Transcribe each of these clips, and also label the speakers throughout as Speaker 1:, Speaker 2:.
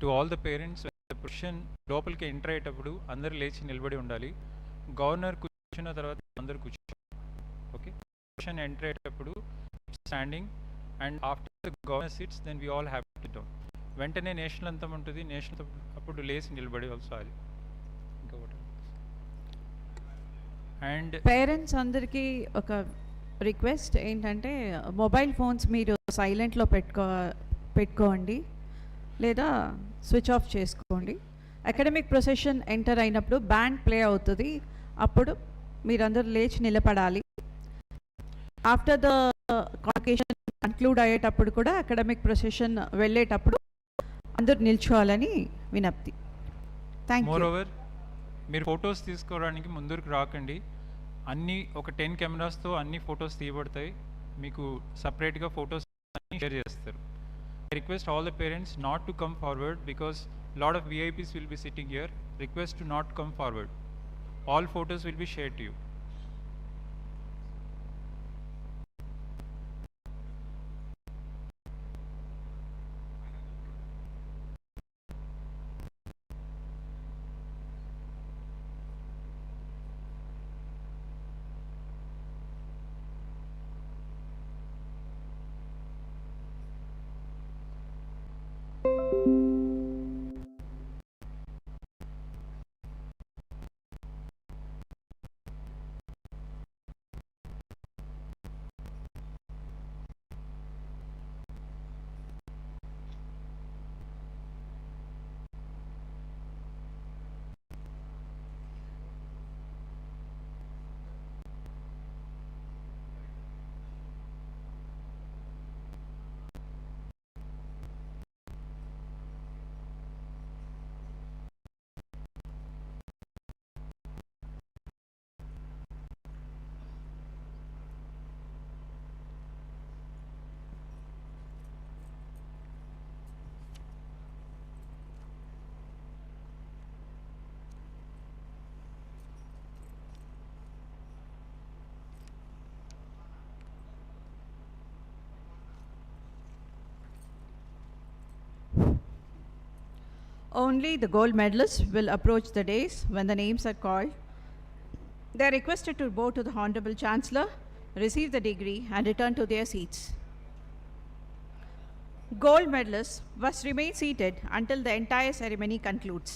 Speaker 1: To all the parents, the procession లోపలికి enter అయ్యేటప్పుడు అందరూ లేచి నిలబడి ఉండాలి. గవర్నర్ కూర్చున్న తర్వాత అందరూ కూర్చోవాలి. ఓకే, procession ఎంటర్ అయ్యేటప్పుడు standing, and after the governor sits then we all have to down. వెంటనే నేషనల్ అంతం ఉంటుంది. నేషనల్ అప్పుడు లేచి నిలబడి వస్తుంది. ఇంకొకటి అండ్
Speaker 2: పేరెంట్స్ అందరికీ ఒక రిక్వెస్ట్ ఏంటంటే మొబైల్ ఫోన్స్ మీరు సైలెంట్లో పెట్టుకోండి లేదా స్విచ్ ఆఫ్ చేసుకోండి. అకాడమిక్ ప్రొసెషన్ ఎంటర్ అయినప్పుడు బ్యాండ్ ప్లే అవుతుంది, అప్పుడు మీరందరూ లేచి నిలబడాలి. ఆఫ్టర్ ద కాన్వకేషన్ కన్క్లూడ్ అయ్యేటప్పుడు కూడా అకాడమిక్ ప్రొసెషన్ వెళ్ళేటప్పుడు అందరూ నిల్చోవాలని వినప్తి. Thank you.
Speaker 1: మోరోవర్, మీరు ఫొటోస్ తీసుకోవడానికి ముందుకు రాకండి. అన్నీ ఒక 10 కెమెరాస్తో అన్ని ఫొటోస్ తీయబడతాయి. మీకు సపరేట్గా ఫొటోస్ అన్నీ షేర్ చేస్తారు. I request all the parents not to come forward because lot of VIPs will be sitting here. Request to not come forward. All photos will be shared to you.
Speaker 2: Only the gold medalists will approach the dais when the names are called. They are requested to bow to the Honorable Chancellor, receive the degree, and return to their seats. Gold medalists must remain seated until the entire ceremony concludes.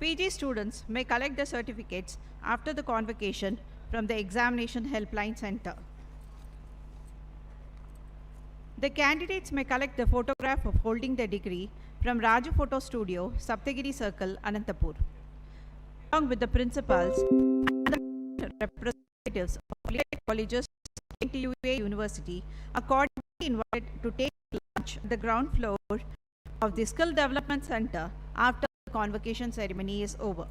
Speaker 2: PG students may collect the certificates after the convocation from the Examination Helpline Center. The candidates may collect the photograph of holding the degree from Raju Photo Studio, Saptagiri Circle, Anantapur, along with the principals and the representatives of related colleges of JNTUA University, accordingly invited to take lunch at the ground floor of the Skill Development Center after the convocation ceremony is over.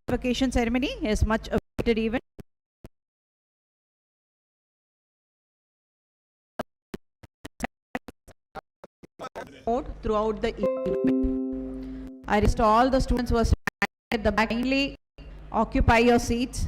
Speaker 2: Convocation ceremony is much awaited event. Throughout the event, I request all the students who are standing at the back kindly occupy your seats.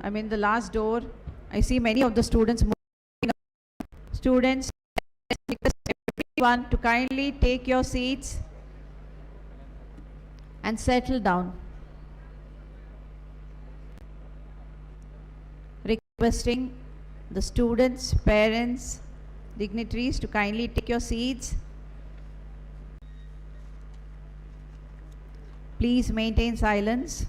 Speaker 2: I mean the last door I see many of the students moving. Students, request everyone to kindly take your seats and settle down. Requesting the students, parents, dignitaries to kindly take your seats. Please maintain silence.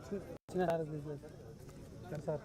Speaker 3: చిన్న sir sir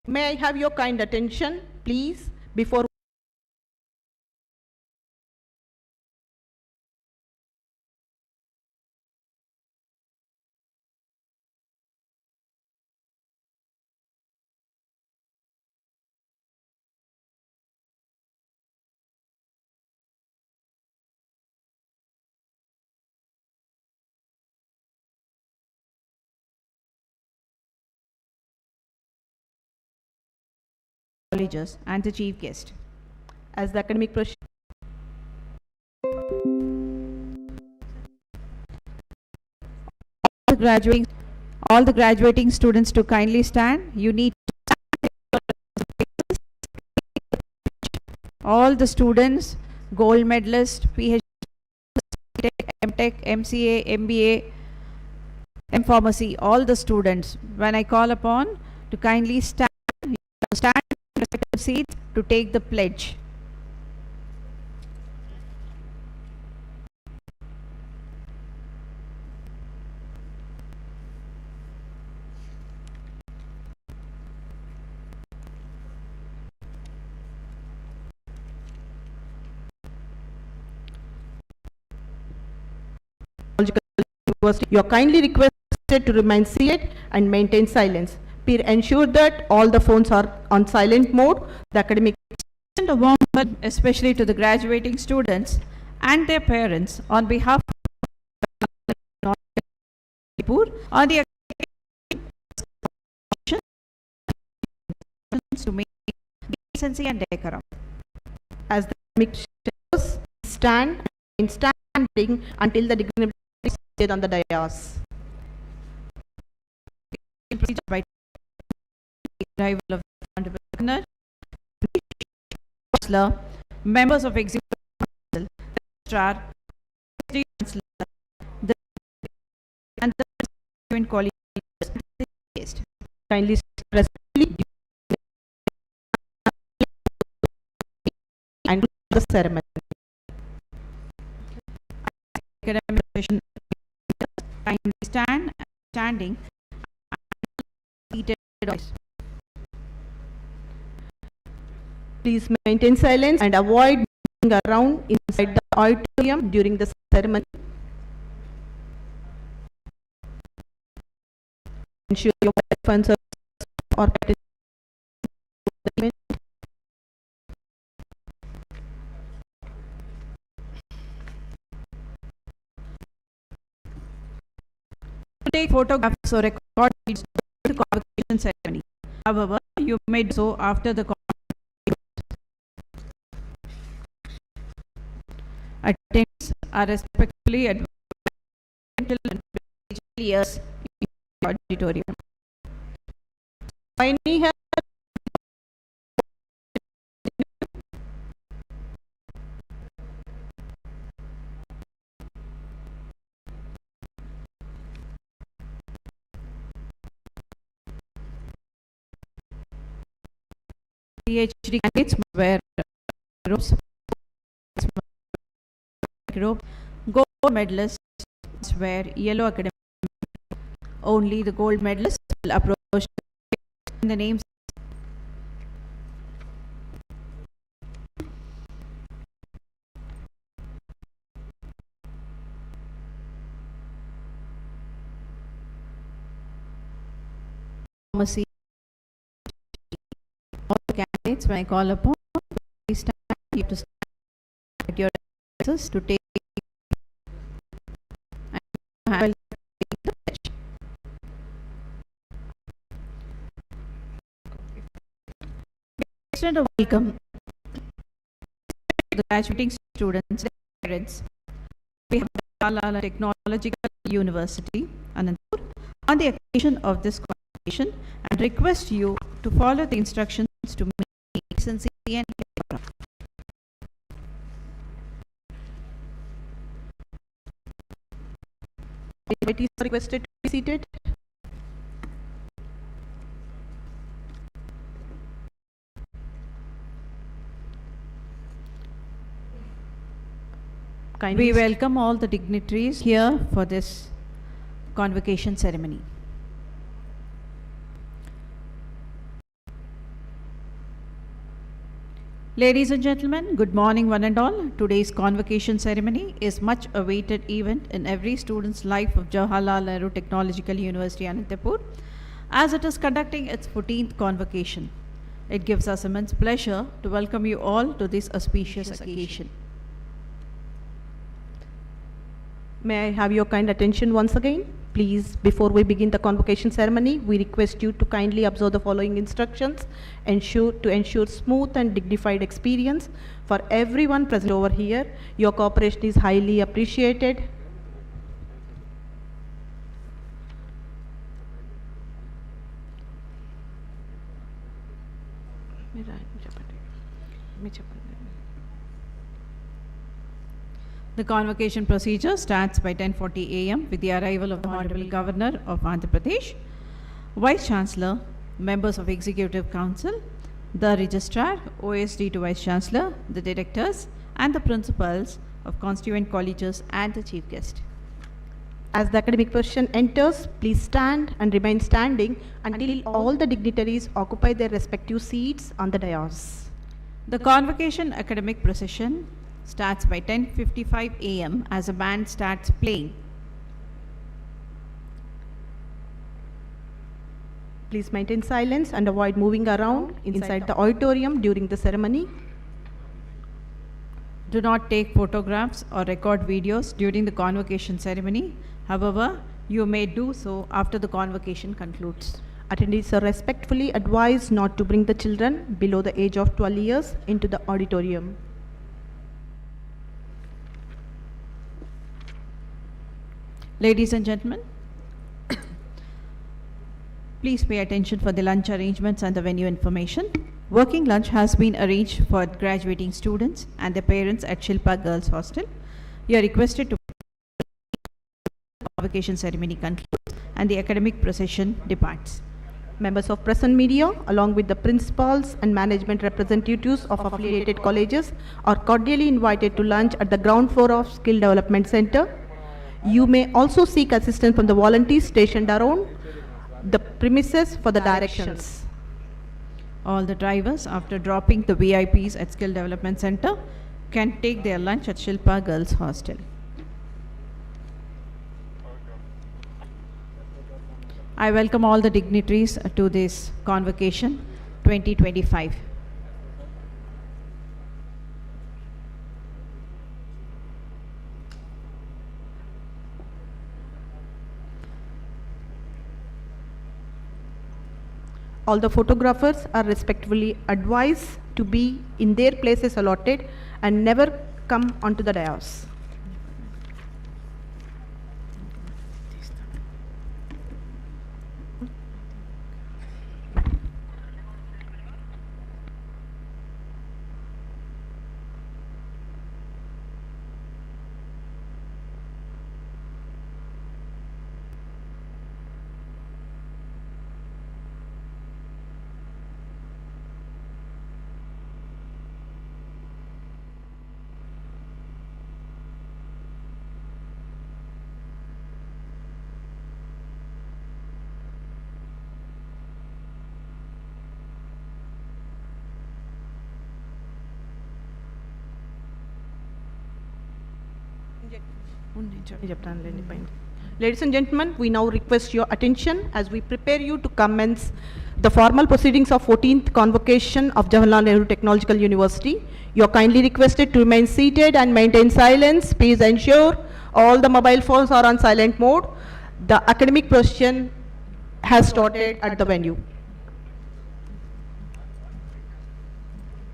Speaker 4: May I have your kind attention, please, before
Speaker 2: colleges and the chief guest.
Speaker 4: as the academic procedure.
Speaker 2: All the graduating students to kindly stand. You need all the students, gold medalists, PhD, MTech, MCA, MBA, M-Pharmacy, all the students. When I call upon to kindly stand in respective seats to take the pledge.
Speaker 4: You are kindly requested to remain seated and maintain silence. Please ensure that all the phones are on silent mode. The academic
Speaker 2: And a warm welcome especially to the graduating students and their parents on behalf of on the to make decency and decorum.
Speaker 4: as the academic shows, stand and standing until the dignitary is seated on the dais.
Speaker 2: By arrival of the Honorable Governor, Chancellor, members of Executive Council, Registrar, Chancellor, and the Joint Colleges.
Speaker 4: Kindly presently and the ceremony.
Speaker 2: Academic session, kindly standing, seated.
Speaker 4: Please maintain silence and avoid moving around inside the auditorium during the ceremony. Ensure your phones or
Speaker 2: Take photographs or record videos of the convocation ceremony. However, you may do so after the attendants are respectfully advised and years in the auditorium.
Speaker 4: Any help?
Speaker 2: PhD candidates wear robes. Gold medalists wear yellow academic. Only the gold medalists will approach in the names. diplomacy. All the candidates, when I call upon, please stand. You have to stand at your places to take and have the pledge. Extend a welcome to the graduating students, their parents. We have the Technological University, Anantapur, on the occasion of this convocation and request you to follow the instructions to make decency and decorum.
Speaker 4: It is requested to be seated.
Speaker 2: We welcome all the dignitaries here for this convocation ceremony. Ladies and gentlemen, good morning one and all. Today's convocation ceremony is much awaited event in every student's life of Jawaharlal Nehru Technological University, Anantapur, as it is conducting its 14th convocation. It gives us immense pleasure to welcome you all to this auspicious occasion.
Speaker 4: May I have your kind attention once again? Please, before we begin the convocation ceremony, we request you to kindly observe the following instructions to ensure smooth and dignified experience for everyone present over here. Your cooperation is highly appreciated.
Speaker 2: The convocation procedure starts by 10:40 a.m. with the arrival of the Honorable Governor of Andhra Pradesh, Vice Chancellor, members of Executive Council, the Registrar, OSD to Vice Chancellor, the Directors, and the Principals of constituent colleges and the Chief Guest.
Speaker 4: As the academic procession enters, please stand and remain standing until all the dignitaries occupy their respective seats on the dais.
Speaker 2: The convocation academic procession starts by 10:55 a.m. as a band starts playing.
Speaker 4: Please maintain silence and avoid moving around inside the auditorium during the ceremony.
Speaker 2: Do not take photographs or record videos during the convocation ceremony. However, you may do so after the convocation concludes.
Speaker 4: Attendees are respectfully advised not to bring the children below the age of 12 years into the auditorium.
Speaker 2: Ladies and gentlemen, please pay attention for the lunch arrangements and the venue information. Working lunch has been arranged for graduating students and their parents at Shilpa Girls Hostel. You are requested to the convocation ceremony concludes and the academic procession departs.
Speaker 4: Members of press and media, along with the principals and management representatives of affiliated colleges, are cordially invited to lunch at the ground floor of Skill Development Center. You may also seek assistance from the volunteers stationed around the premises for the directions.
Speaker 2: All the drivers, after dropping the VIPs at Skill Development Center, can take their lunch at Shilpa Girls Hostel. I welcome all the dignitaries to this convocation 2025.
Speaker 4: All the photographers are respectfully advised to be in their places allotted and never come onto the dais. చెప్తానులేండి పైన Ladies and gentlemen, we now request your attention as we prepare you to commence the formal proceedings of 14th Convocation of Jawaharlal Nehru Technological University. You are kindly requested to remain seated and maintain silence. Please ensure all the mobile phones are on silent mode. The academic procession has started at the venue.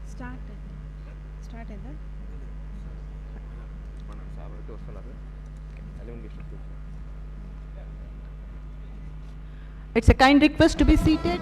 Speaker 2: Start in the
Speaker 4: It's a kind request to be seated.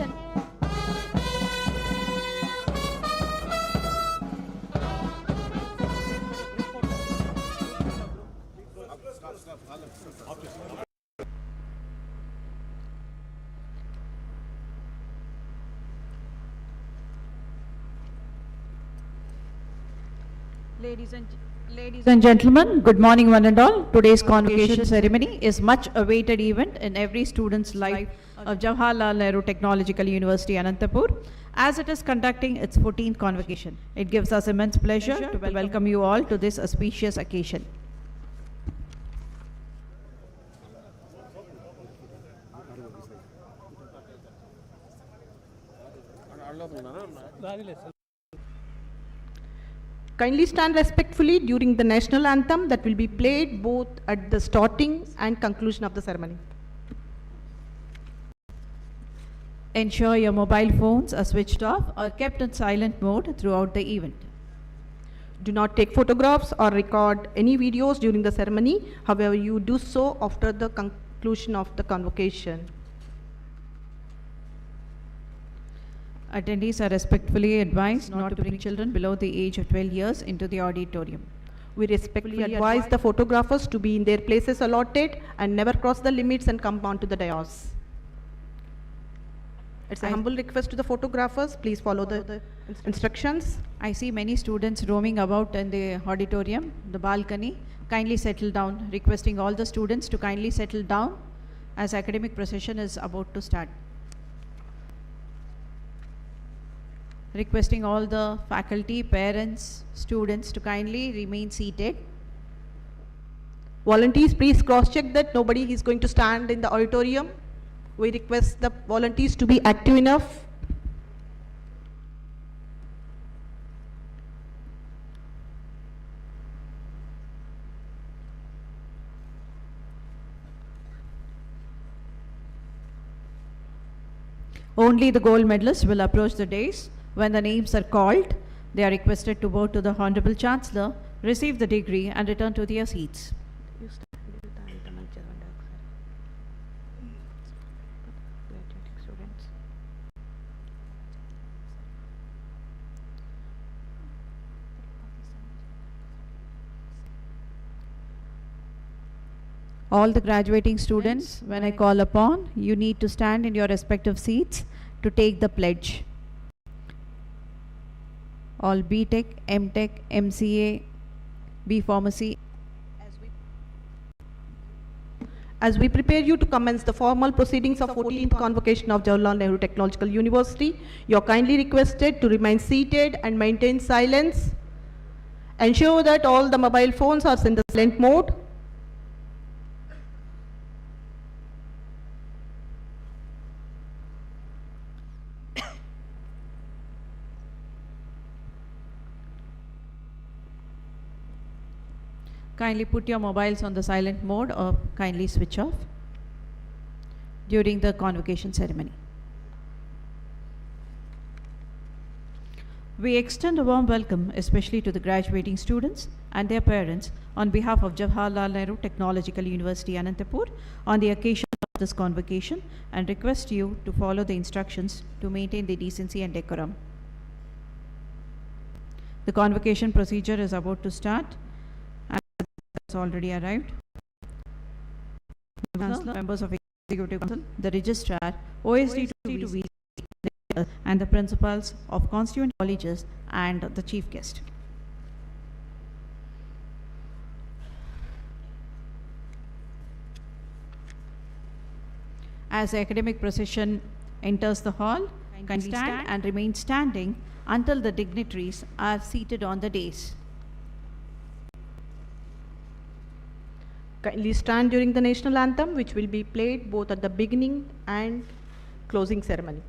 Speaker 5: Ladies and gentlemen, good morning one and all. Today's convocation ceremony is much awaited event in every student's life of Jawaharlal Nehru Technological University, Anantapur, as it is conducting its 14th convocation. It gives us immense pleasure to welcome you all to this auspicious occasion.
Speaker 4: Kindly stand respectfully during the national anthem that will be played both at the starting and conclusion of the ceremony.
Speaker 5: Ensure your mobile phones are switched off or kept in silent mode throughout the event.
Speaker 4: Do not take photographs or record any videos during the ceremony. However, you do so after the conclusion of the convocation.
Speaker 5: Attendees are respectfully advised not to bring children below the age of 12 years into the auditorium.
Speaker 4: We respectfully advise the photographers to be in their places allotted and never cross the limits and come onto the dais. It's a humble request to the photographers. Please follow the instructions.
Speaker 5: I see many students roaming about in the auditorium, the balcony. Kindly settle down. Requesting all the students to kindly settle down as academic procession is about to start. Requesting all the faculty, parents, students to kindly remain seated.
Speaker 4: Volunteers, please cross-check that nobody is going to stand in the auditorium. We request the volunteers to be active enough.
Speaker 5: Only the gold medalists will approach the dais. When the names are called, they are requested to bow to the Honorable Chancellor, receive the degree and return to their seats. All the graduating students, when I call upon, you need to stand in your respective seats to take the pledge. All B.Tech, M.Tech, MCA, B Pharmacy.
Speaker 4: As we prepare you to commence the formal proceedings of 14th Convocation of Jawaharlal Nehru Technological University, you are kindly requested to remain seated and maintain silence. Ensure that all the mobile phones are in the silent mode.
Speaker 5: Kindly put your mobiles on the silent mode or kindly switch off during the convocation ceremony. We extend a warm welcome especially to the graduating students and their parents on behalf of Jawaharlal Nehru Technological University, Anantapur on the occasion of this convocation and request you to follow the instructions to maintain the decency and decorum. The convocation procedure is about to start. Already arrived. Chancellor, members of Executive Council, the Registrar, OSD to VC, and the principals of constituent colleges and the chief guest. As the academic procession enters the hall, kindly stand and remain standing until the dignitaries are seated on the dais.
Speaker 4: Kindly stand during the national anthem, which will be played both at the beginning and closing ceremony.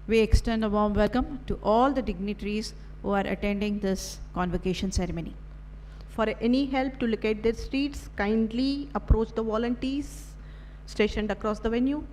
Speaker 5: We extend a warm welcome to all the dignitaries who are attending this convocation ceremony.
Speaker 4: For any help to locate their seats, kindly approach the volunteers stationed across the venue.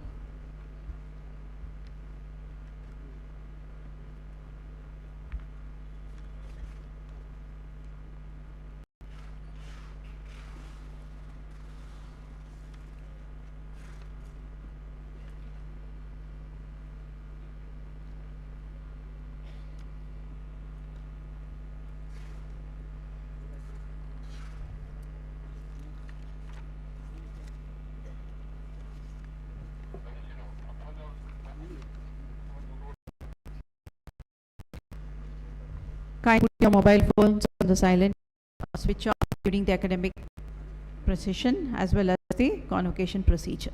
Speaker 5: Kindly put your mobile phones on the silent switch off during the academic procession as well as the convocation procedure.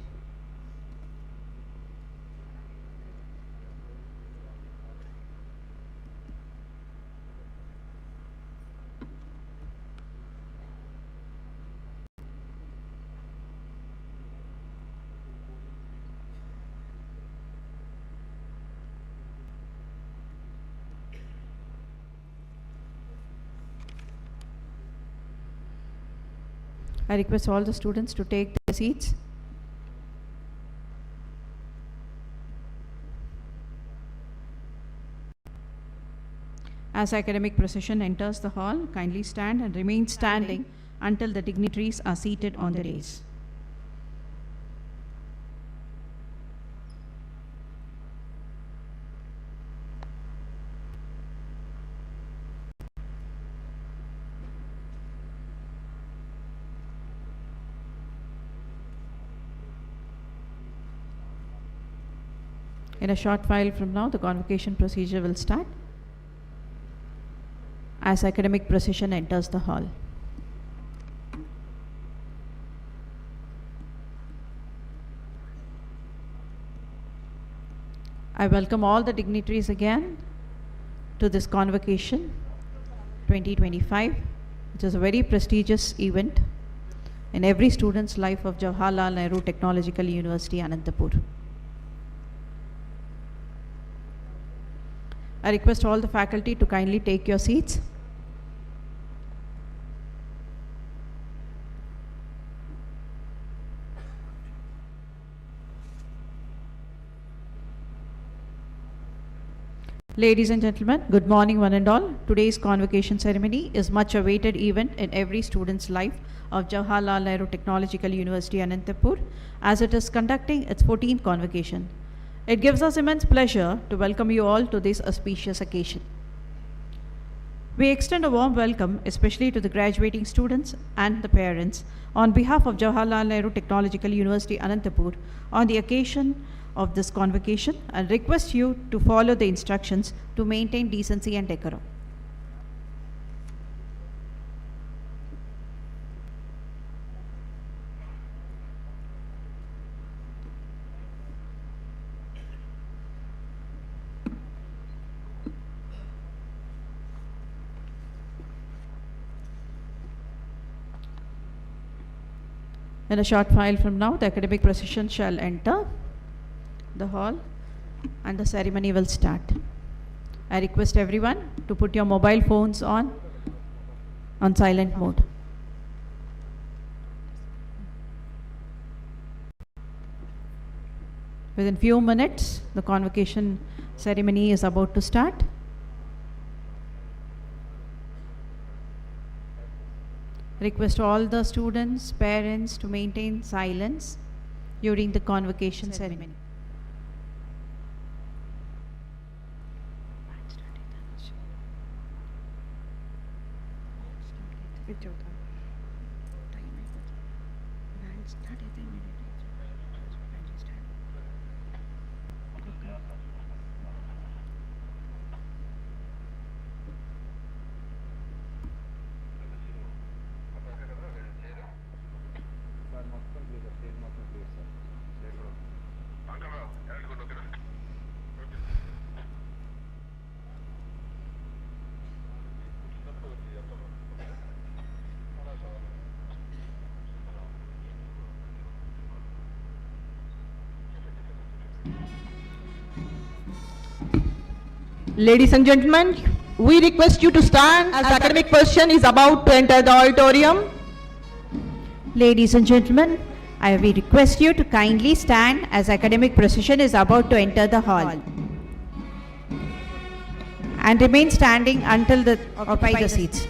Speaker 5: I request all the students to take their seats. As academic procession enters the hall, kindly stand and remain standing until the dignitaries are seated on the dais. In a short while from now, the convocation procedure will start as academic procession enters the hall. I welcome all the dignitaries again to this convocation 2025, which is a very prestigious event in every student's life of Jawaharlal Nehru Technological University, Anantapur. I request all the faculty to kindly take your seats. Ladies and gentlemen, good morning one and all. Today's convocation ceremony is much awaited event in every student's life of Jawaharlal Nehru Technological University, Anantapur, as it is conducting its 14th convocation. It gives us immense pleasure to welcome you all to this auspicious occasion. We extend a warm welcome especially to the graduating students and the parents on behalf of Jawaharlal Nehru Technological University, Anantapur on the occasion of this convocation and request you to follow the instructions to maintain decency and decorum. In a short while from now, the academic procession shall enter the hall and the ceremony will start. I request everyone to put your mobile phones on silent mode. Within few minutes, the convocation ceremony is about to start. Request all the students, parents to maintain silence during the convocation ceremony.
Speaker 4: Ladies and gentlemen, we request you to stand as the academic procession is about to enter the auditorium.
Speaker 5: Ladies and gentlemen, we request you to kindly stand as academic procession is about to enter the hall. And remain standing until the occupy the seats.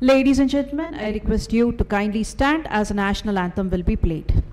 Speaker 5: Ladies and gentlemen, I request you to kindly stand as a national anthem will be played.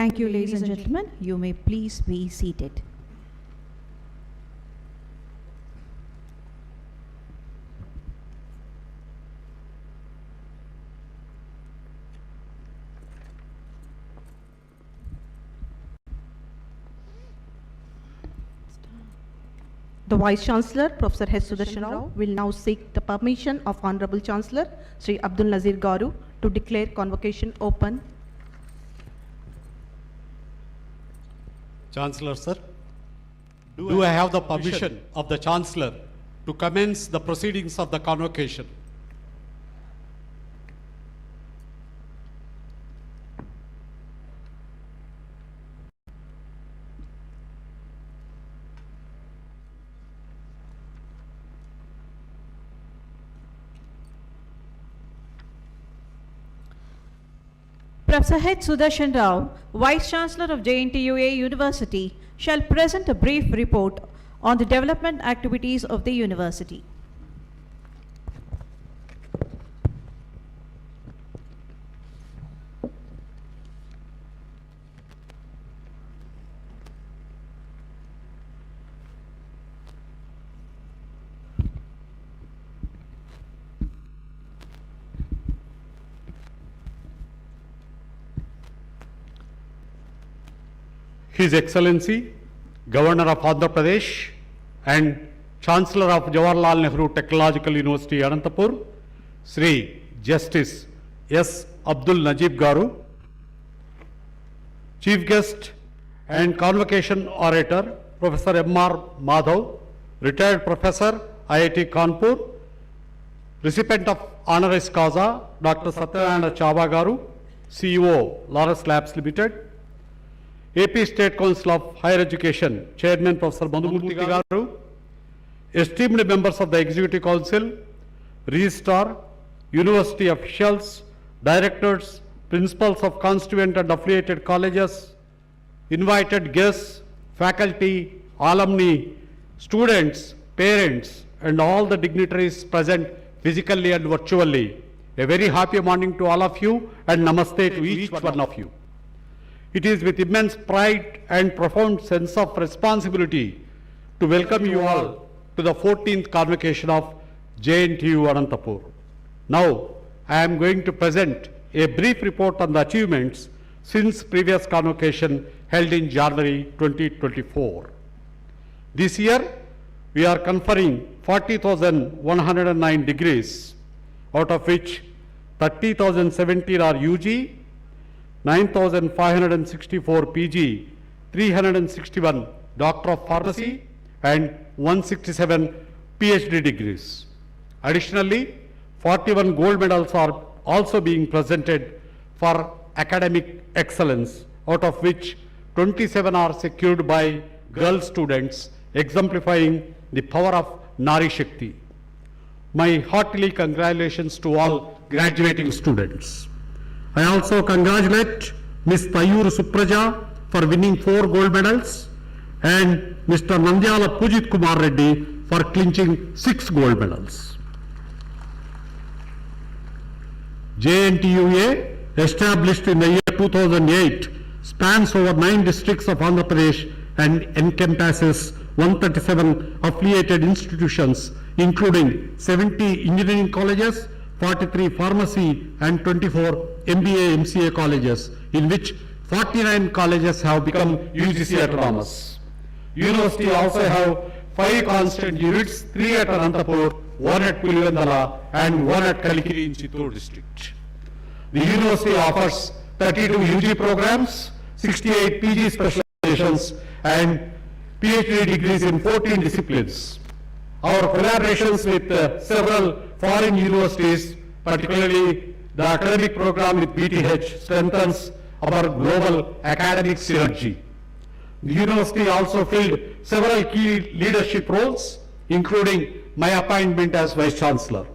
Speaker 5: Thank you, ladies and gentlemen. You may please be seated.
Speaker 4: The Vice Chancellor, Professor H. Sudarshan Rao, will now seek the permission of Honorable Chancellor, Sri Abdul Nazir Garu, to declare convocation open.
Speaker 6: Chancellor, sir, do I have the permission of the Chancellor to commence the proceedings of the convocation?
Speaker 5: Professor H. Sudarshan Rao, Vice Chancellor of JNTUA University, shall present a brief report on the development activities of the university.
Speaker 6: His Excellency, Governor of Andhra Pradesh and Chancellor of Jawaharlal Nehru Technological University, Anantapur, Sri Justice S. Abdul Najib Garu, Chief Guest and Convocation Orator, Professor M.R. Madhav, Retired Professor, IIT Kanpur, Recipient of Honoris Causa, Dr. Satyanarayana Chava Garu, CEO, Laurus Labs Limited, AP State Council of Higher Education, Chairman Professor Madhumurthy Garu, esteemed members of the Executive Council, Registrar, University officials, directors, principals of constituent and affiliated colleges, invited guests, faculty, alumni, students, parents, and all the dignitaries present physically and virtually. A very happy morning to all of you and namaste to each one of you. It is with immense pride and profound sense of responsibility to welcome you all to the 14th convocation of JNTUA-ANANTAPUR. Now, I am going to present a brief report on the achievements since previous convocation held in January 2024. This year, we are conferring 40,109 degrees, out of which 30,017 are UG, 9,564 PG, 361 Doctor of Pharmacy, and 167 PhD degrees. Additionally, 41 gold medals are also being presented for academic excellence, out of which 27 are secured by girl students, exemplifying the power of Nari Shakti. My heartily congratulations to all graduating students. I also congratulate Ms. Tayur Supraja for winning 4 gold medals and Mr. Nandyala Pujit Kumar Reddy for clinching 6 gold medals. JNTUA, established in the year 2008, spans over 9 districts of Andhra Pradesh and encompasses 137 affiliated institutions, including 70 engineering colleges, 43 pharmacy and 24 MBA, MCA colleges, in which 49 colleges have become UGC autonomous. University also have 5 constant units, 3 at Anantapur, 1 at Pulivandala and 1 at Kalikiri in Chittoor district. The university offers 32 UG programs, 68 PG specializations and PhD degrees in 14 disciplines. Our collaborations with several foreign universities, particularly the academic program with BTH, strengthens our global academic synergy. The university also filled several key leadership roles, including my appointment as Vice Chancellor.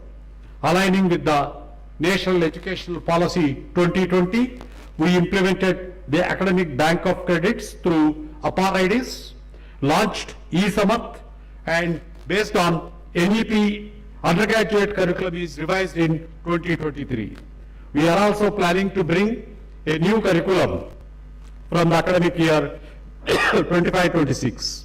Speaker 6: Aligning with the National Educational Policy 2020, we implemented the Academic Bank of Credits through APAR-IDs, launched eSamarth, and based on NEP, undergraduate curriculum is revised in 2023. We are also planning to bring a new curriculum from the academic year 25-26.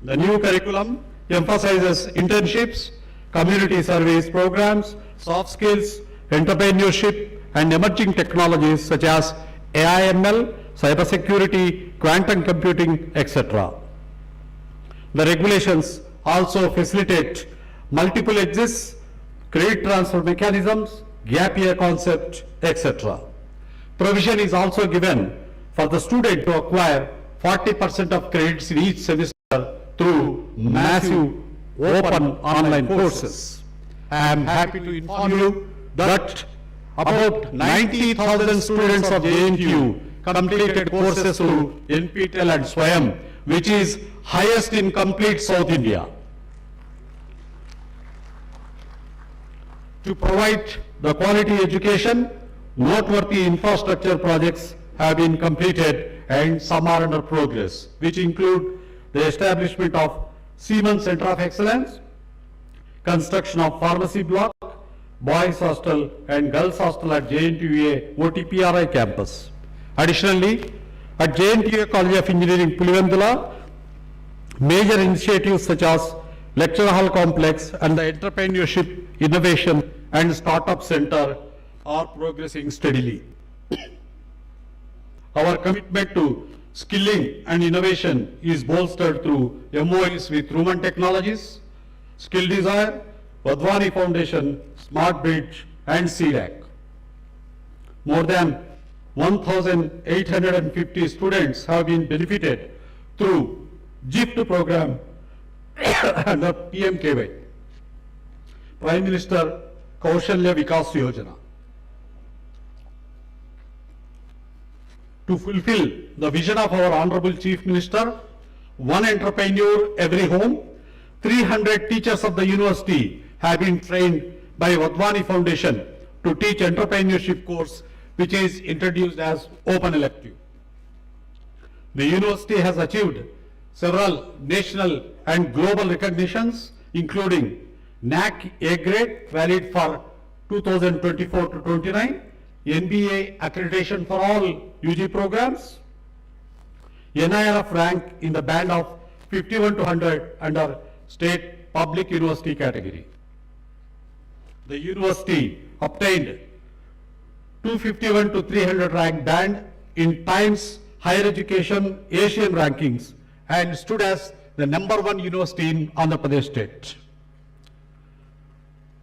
Speaker 6: The new curriculum emphasizes internships, community service programs, soft skills, entrepreneurship, and emerging technologies such as AI/ML, cybersecurity, quantum computing, etc. The regulations also facilitate multiple exits, credit transfer mechanisms, gap year concept, etc. Provision is also given for the student to acquire 40% of credits in each semester through massive open online courses. I am happy to inform you that about 90,000 students of JNTU completed courses through NPTEL and SWAYAM, which is highest in complete South India. To provide the quality education, noteworthy infrastructure projects have been completed and some are under progress, which include the establishment of Siemens Center of Excellence, construction of pharmacy block, boys hostel and girls hostel at JNTUA-OTPRI campus. Additionally, at JNTUA College of Engineering, Pulivendula, major initiatives such as lecture hall complex and the entrepreneurship, innovation and startup center are progressing steadily. Our commitment to skilling and innovation is bolstered through MOUs with Ruman Technologies, Skill Desire, Vadvani Foundation, Smart Bridge and CDAC. More than 1,850 students have been benefited through GIFT program under PMKY, Prime Minister Kaushalya Vikas Yojana. To fulfill the vision of our Honorable Chief Minister, one entrepreneur every home, 300 teachers of the university have been trained by Vadvani Foundation to teach entrepreneurship course, which is introduced as open elective. The university has achieved several national and global recognitions, including NAC A grade valid for 2024 to 29, NBA accreditation for all UG programs, NIRF rank in the band of 51 to 100 under state public university category. The university obtained 251 to 300 rank band in Times Higher Education Asian rankings and stood as the #1 university in Andhra Pradesh state.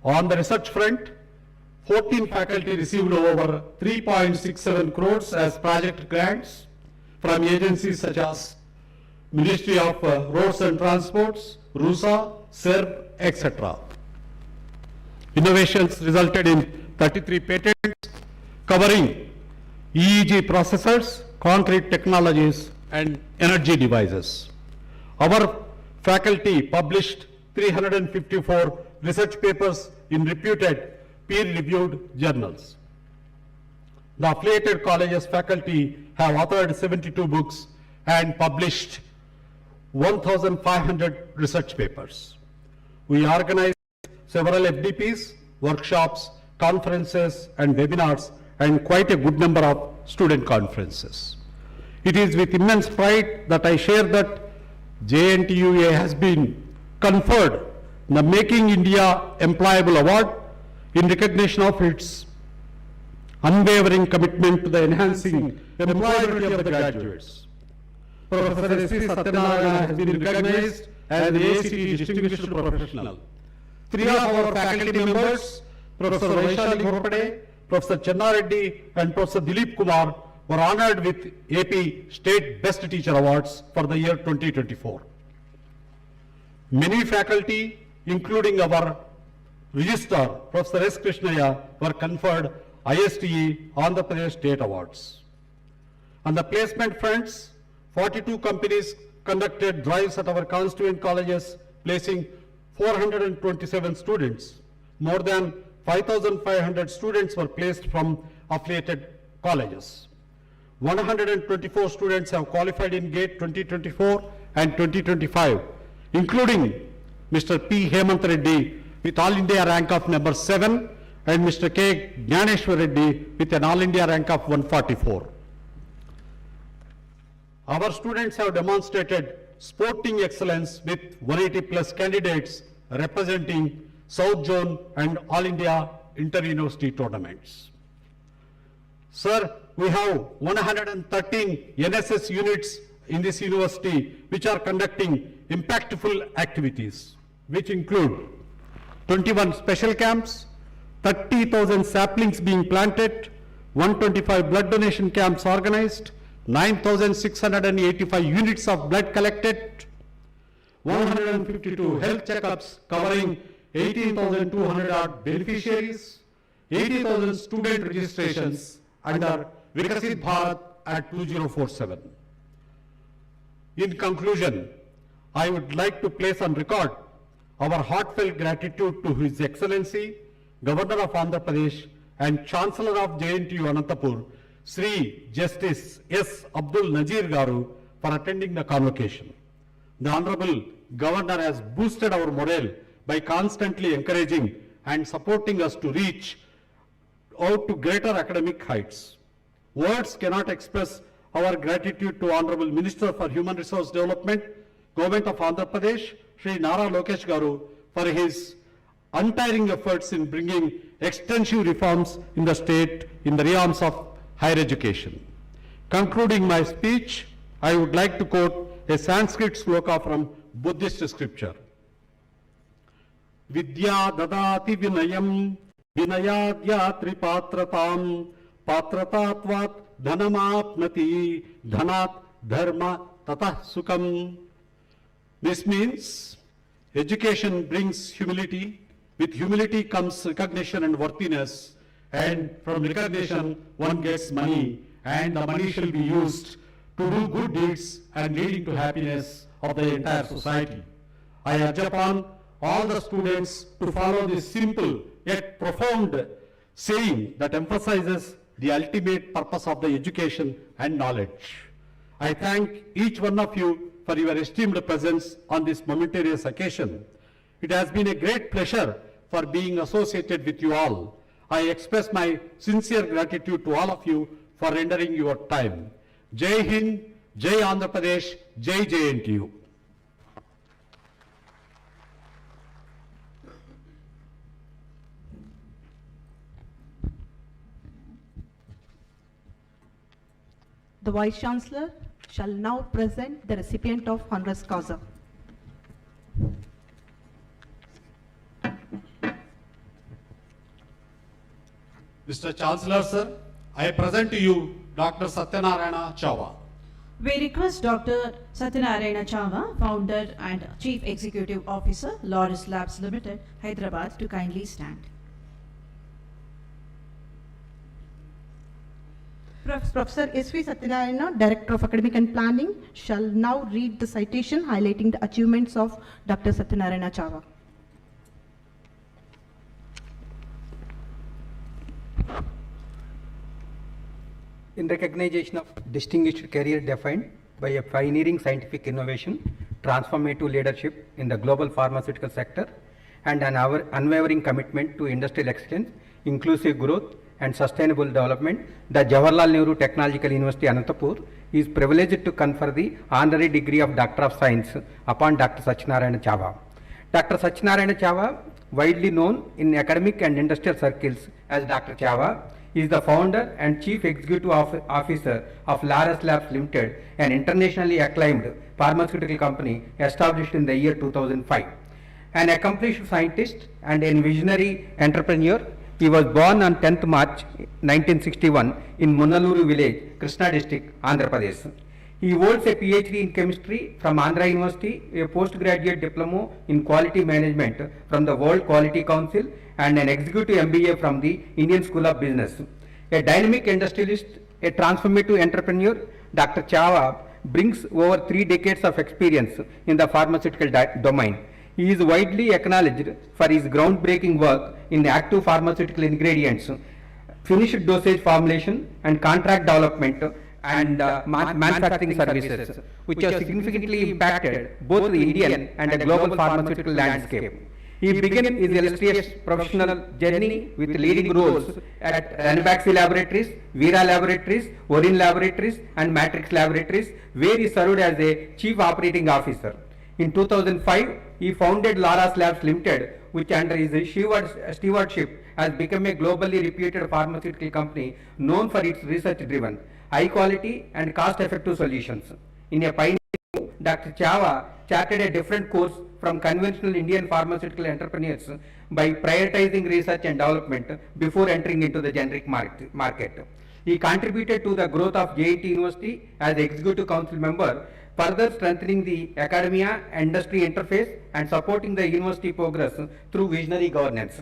Speaker 6: On the research front, 14 faculty received over 3.67 crores as project grants from agencies such as Ministry of Roads and Transports, RUSA, SERB, etc. Innovations resulted in 33 patents covering EEG processors, concrete technologies, and energy devices. Our faculty published 354 research papers in reputed peer-reviewed journals. The affiliated colleges faculty have authored 72 books and published 1,500 research papers. We organized several FDPs, workshops, conferences and webinars and quite a good number of student conferences. It is with immense pride that I share that JNTUA has been conferred the Making India Employable Award in recognition of its unwavering commitment to the enhancing employability of the graduates. Professor S.V. Satyanarayana has been recognized as the ACT Distinguished Professional. 3 of our faculty members, Professor Vaishali Ghorpade, Professor Channareddy and Professor Dilip Kumar were honored with AP State Best Teacher Awards for the year 2024. Many faculty, including our Registrar, Professor S. Krishnaya, were conferred ISTE Andhra Pradesh State Awards. On the placement fronts, 42 companies conducted drives at our constituent colleges, placing 427 students. More than 5,500 students were placed from affiliated colleges. 124 students have qualified in GATE 2024 and 2025, including Mr. P. Hemant Reddy with All India rank of number 7 and Mr. K. Jnaneshwar Reddy with an All India rank of 144. Our students have demonstrated sporting excellence with 180 plus candidates representing South Zone and All India inter-university tournaments. Sir, we have 113 NSS units in this university which are conducting impactful activities, which include 21 special camps, 30,000 saplings being planted, 125 blood donation camps organized, 9,685 units of blood collected, 152 health checkups covering 18,200 odd beneficiaries, 80,000 student registrations under Vikasit Bharat at 2047. In conclusion, I would like to place on record our heartfelt gratitude to His Excellency, Governor of Andhra Pradesh and Chancellor of JNTUA-ANANTAPURAMU, Sri Justice S. Abdul Nazir Garu, for attending the convocation. The Honorable Governor has boosted our morale by constantly encouraging and supporting us to reach out to greater academic heights. Words cannot express our gratitude to Honorable Minister for Human Resource Development, Government of Andhra Pradesh, Sri Nara Lokesh Garu, for his untiring efforts in bringing extensive reforms in the state in the realms of higher education. Concluding my speech, I would like to quote a Sanskrit sloka from Buddhist scripture. Vidya dadati vinayam, vinayadya tripatratam, patratatvat dhanamapnati, dhanat dharma tatah sukham. This means education brings humility. With humility comes recognition and worthiness, and from recognition one gets money, and the money shall be used to do good deeds and leading to happiness of the entire society. I urge upon all the students to follow this simple yet profound saying that emphasizes the ultimate purpose of the education and knowledge. I thank each one of you for your esteemed presence on this momentous occasion. It has been a great pleasure for being associated with you all. I express my sincere gratitude to all of you for rendering your time. Jai Hind, Jai Andhra Pradesh, Jai JNTU.
Speaker 4: The Vice Chancellor shall now present the recipient of honoris causa.
Speaker 6: Mr. Chancellor, sir, I present to you Dr. Satyanarayana Chava.
Speaker 5: We request Dr. Satyanarayana Chava, Founder and Chief Executive Officer, Laurus Labs Limited, Hyderabad, to kindly stand.
Speaker 4: Professor S.V. Satyanarayana, Director of Academic and Planning, shall now read the citation highlighting the achievements of Dr. Satyanarayana Chava.
Speaker 3: In recognition of distinguished career defined by a pioneering scientific innovation, transformative leadership in the global pharmaceutical sector, and an unwavering commitment to industrial excellence, inclusive growth, and sustainable development, the Jawaharlal Nehru Technological University, Anantapur, is privileged to confer the honorary degree of Doctor of Science upon Dr. Satyanarayana Chava. Dr. Satyanarayana Chava, widely known in academic and industrial circles as Dr. Chava, is the founder and chief executive officer of Laurus Labs Limited, an internationally acclaimed pharmaceutical company established in the year 2005. An accomplished scientist and a visionary entrepreneur, he was born on 10th March 1961 in Munaluru village, Krishna district, Andhra Pradesh. He holds a PhD in chemistry from Andhra University, a postgraduate diploma in quality management from the World Quality Council, and an executive MBA from the Indian School of Business. A dynamic industrialist, a transformative entrepreneur, Dr. Chava brings over 3 decades of experience in the pharmaceutical domain. He is widely acknowledged for his groundbreaking work in active pharmaceutical ingredients, finished dosage formulation, and contract development and manufacturing services, which have significantly impacted both the Indian and the global pharmaceutical landscape. He began his illustrious professional journey with leading roles at Ranbaxy Laboratories, Veera Laboratories, Orin Laboratories, and Matrix Laboratories, where he served as a Chief Operating Officer. In 2005, he founded Laurus Labs Limited, which under his stewardship has become a globally reputed pharmaceutical company known for its research-driven, high-quality and cost-effective solutions. In a pioneering move, Dr. Chava charted a different course from conventional Indian pharmaceutical entrepreneurs by prioritizing research and development before entering into the generic market. He contributed to the growth of JNTU University as Executive Council member, further strengthening the academia and industry interface and supporting the university progress through visionary governance.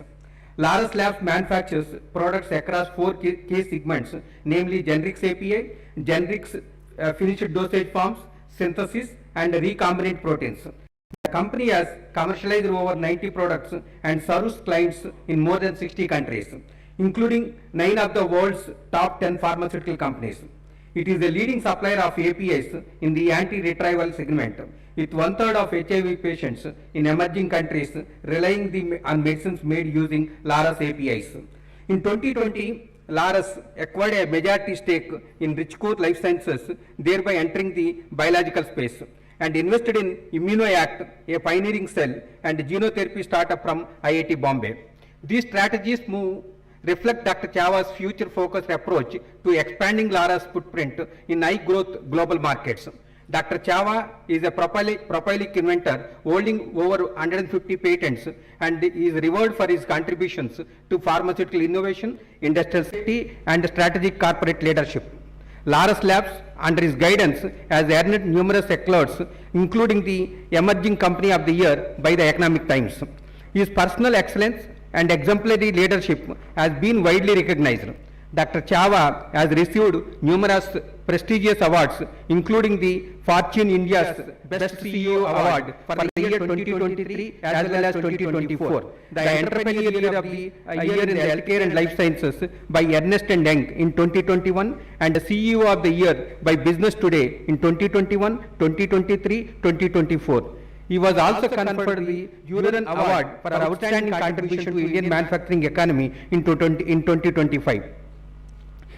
Speaker 3: Laurus Labs manufactures products across 4 key segments, namely generics API, generics finished dosage forms, synthesis, and recombinant proteins. The company has commercialized over 90 products and serves clients in more than 60 countries, including 9 of the world's top 10 pharmaceutical companies. It is a leading supplier of APIs in the antiretroviral segment, with 1/3 of HIV patients in emerging countries relying on medicines made using Laurus APIs. In 2020, Laurus acquired a majority stake in Richcore Life Sciences, thereby entering the biological space, and invested in ImmunoAct, a pioneering cell and genotherapy startup from IIT Bombay. These strategies reflect Dr. Chava's future-focused approach to expanding Laurus' footprint in high-growth global markets. Dr. Chava is a prolific inventor holding over 150 patents and is revered for his contributions to pharmaceutical innovation, industrial safety, and strategic corporate leadership. Laurus Labs, under his guidance, has earned numerous accolades, including the Emerging Company of the Year by the Economic Times. His personal excellence and exemplary leadership has been widely recognized. Dr. Chava has received numerous prestigious awards, including the Fortune India's Best CEO Award for the year 2023 as well as 2024, the Entrepreneurial Year of the Year in the Healthcare and Life Sciences by Ernst & Young in 2021, and the CEO of the Year by Business Today in 2021, 2023, 2024. He was also conferred the Juran Award for outstanding contribution to Indian manufacturing economy in 2025.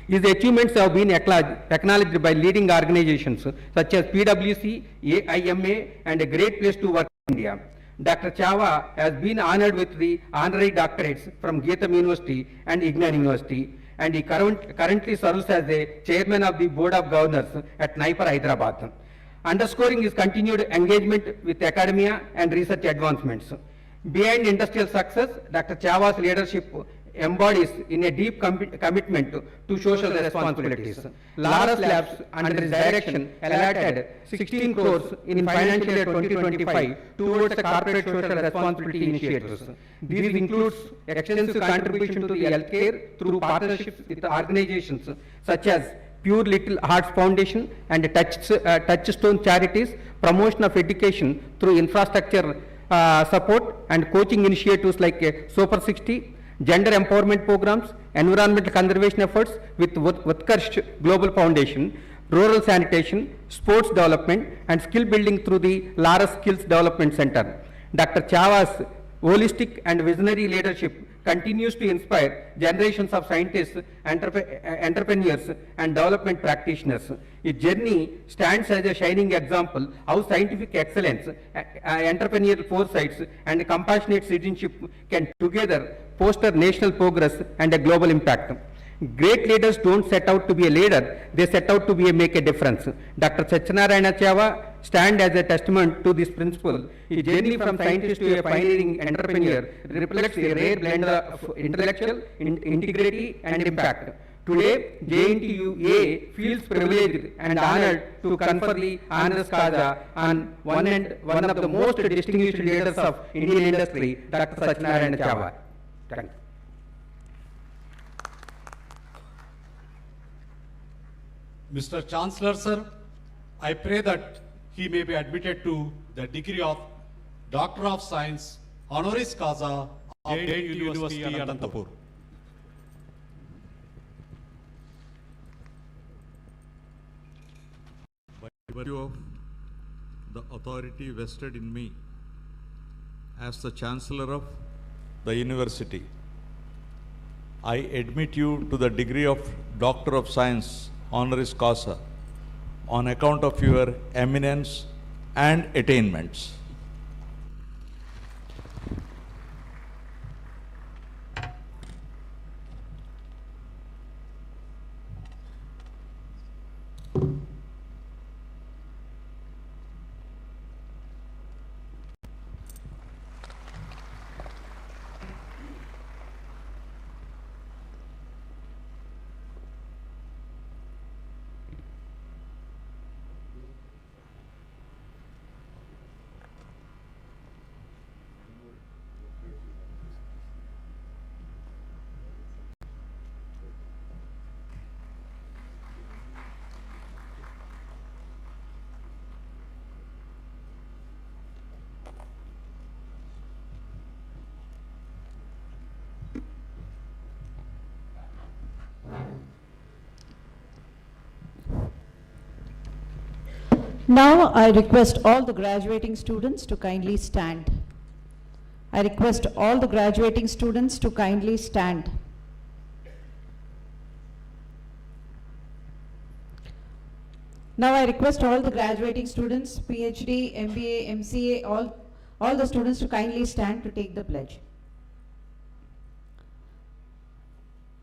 Speaker 3: His achievements have been acknowledged by leading organizations such as PwC, AIMA, and a Great Place to Work in India. Dr. Chava has been honored with the honorary doctorates from Geetham University and Ignan University, and he currently serves as a chairman of the Board of Governors at NIPER, Hyderabad, underscoring his continued engagement with academia and research advancements. Behind industrial success, Dr. Chava's leadership embodies in a deep commitment to social responsibilities. Laurus Labs, under his direction, allotted 16 crores in financial year 2025 towards the corporate social responsibility initiatives. These includes extensive contribution to the healthcare through partnerships with organizations such as Pure Little Hearts Foundation and Touchstone Charities, promotion of education through infrastructure support and coaching initiatives like Super 60, gender empowerment programs, environmental conservation efforts with Utkarsh Global Foundation, rural sanitation, sports development, and skill building through the Laurus Skills Development Center. Dr. Chava's holistic and visionary leadership continues to inspire generations of scientists, entrepreneurs, and development practitioners. His journey stands as a shining example how scientific excellence, entrepreneurial foresights, and compassionate citizenship can together foster national progress and a global impact. Great leaders don't set out to be a leader, they set out to make a difference. Dr. Satyanarayana Chava stands as a testament to this principle. His journey from scientist to a pioneering entrepreneur reflects a rare blend of intellectual integrity and impact. Today, JNTUA feels privileged and honored to confer the honoris causa on one of the most distinguished leaders of Indian industry, Dr. Satyanarayana Chava. Thank you.
Speaker 7: Mr. Chancellor, sir, I pray that he may be admitted to the degree of Doctor of Science, honoris causa of JNTU University, Anantapur.
Speaker 8: By virtue of the authority vested in me as the Chancellor of the University, I admit you to the degree of Doctor of Science, honoris causa, on account of your eminence and attainments.
Speaker 5: Now I request all the graduating students to kindly stand. I request all the graduating students to kindly stand. Now I request all the graduating students, PhD, MBA, MCA, all the students to kindly stand to take the pledge.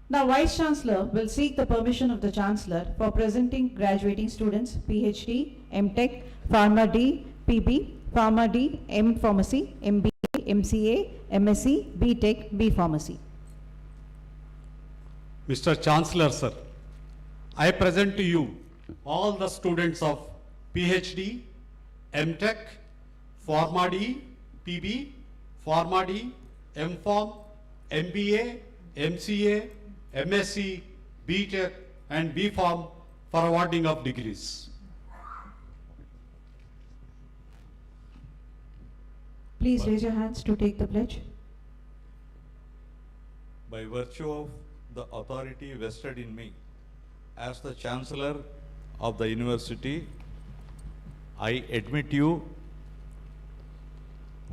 Speaker 5: Now Vice Chancellor will seek the permission of the Chancellor for presenting graduating students, PhD, MTech, Pharma D, PB, Pharma D, M Pharmacy, MBA, MCA, MSc, BTech, B Pharmacy.
Speaker 7: Mr. Chancellor, sir, I present to you all the students of PhD, MTech, Pharma D, PB, Pharma D, MPharm, MBA, MCA, MSc, BTech and B.Pharm for awarding of degrees.
Speaker 5: Please raise your hands to take the pledge.
Speaker 8: By virtue of the authority vested in me as the Chancellor of the University, I admit you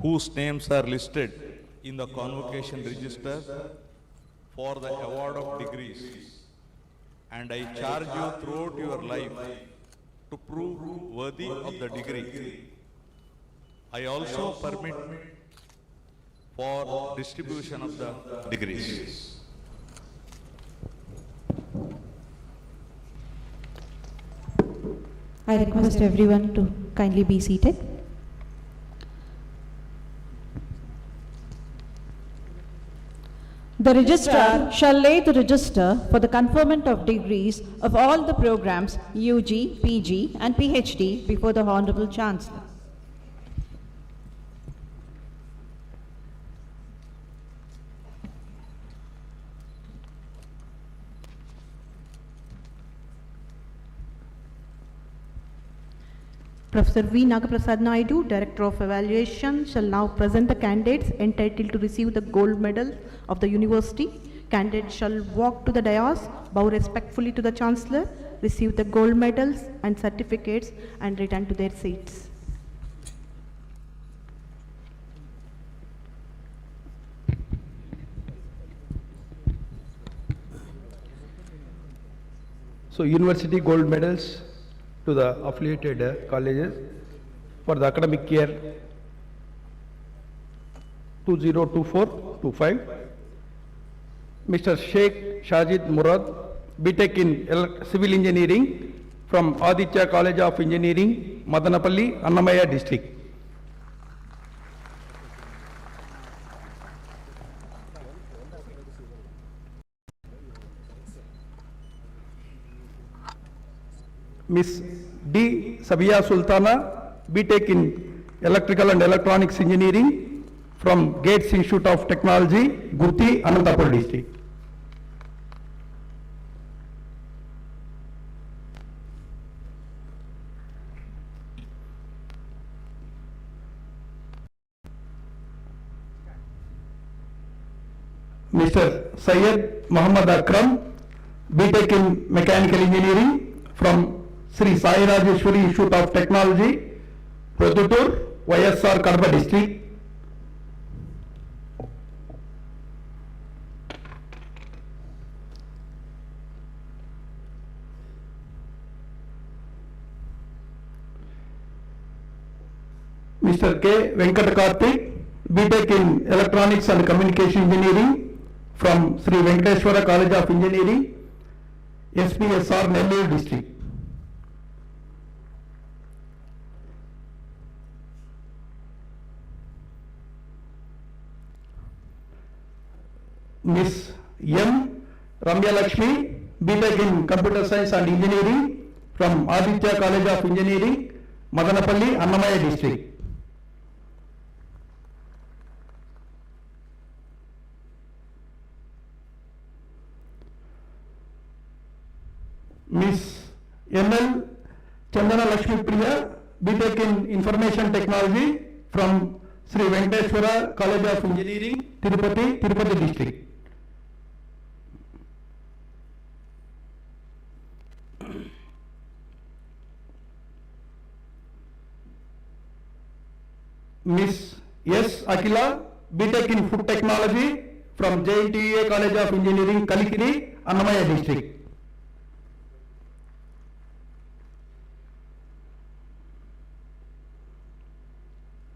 Speaker 8: whose names are listed in the Convocation register for the award of degrees, and I charge you throughout your life to prove worthy of the degree. I also permit for distribution of the degrees.
Speaker 5: I request everyone to kindly be seated. The registrar shall lay the register for the conferment of degrees of all the programs UG, PG and PhD before the Honorable Chancellor.
Speaker 4: Professor V. Nagaprasad Naidu, Director of Evaluation, shall now present the candidates entitled to receive the gold medal of the University. Candidates shall walk to the dais, bow respectfully to the Chancellor, receive the gold medals and certificates and return to their seats.
Speaker 3: So university gold medals to the affiliated colleges for the academic year 2024-25. Mr. Sheikh Shajid Murad, BTech in Civil Engineering from Aditya College of Engineering, Madanapalli, Annamaya District. Miss D. Sabia Sultana, BTech in Electrical and Electronics Engineering from Gates Institute of Technology, Gurti, Anantapur District. Mr. Syed Muhammad Akram, BTech in Mechanical Engineering from Sri Sai Rajeshwari Institute of Technology, Produtur, YSR Kadapa District. Mr. K. Venkat Karthik, BTech in Electronics and Communication Engineering from Sri Venkateshwara College of Engineering, SPSR Nellore District. Miss M. Ramya Lakshmi, BTech in Computer Science and Engineering from Aditya College of Engineering, Madanapalli, Annamaya District. Miss M.L. Chandana Lakshmi Priya, BTech in Information Technology from Sri Venkateshwara College of Engineering, Tirupati District.
Speaker 6: Miss S. Akila, BTech in Food Technology from JNTUA College of Engineering, Kalikiri, Annamaya District.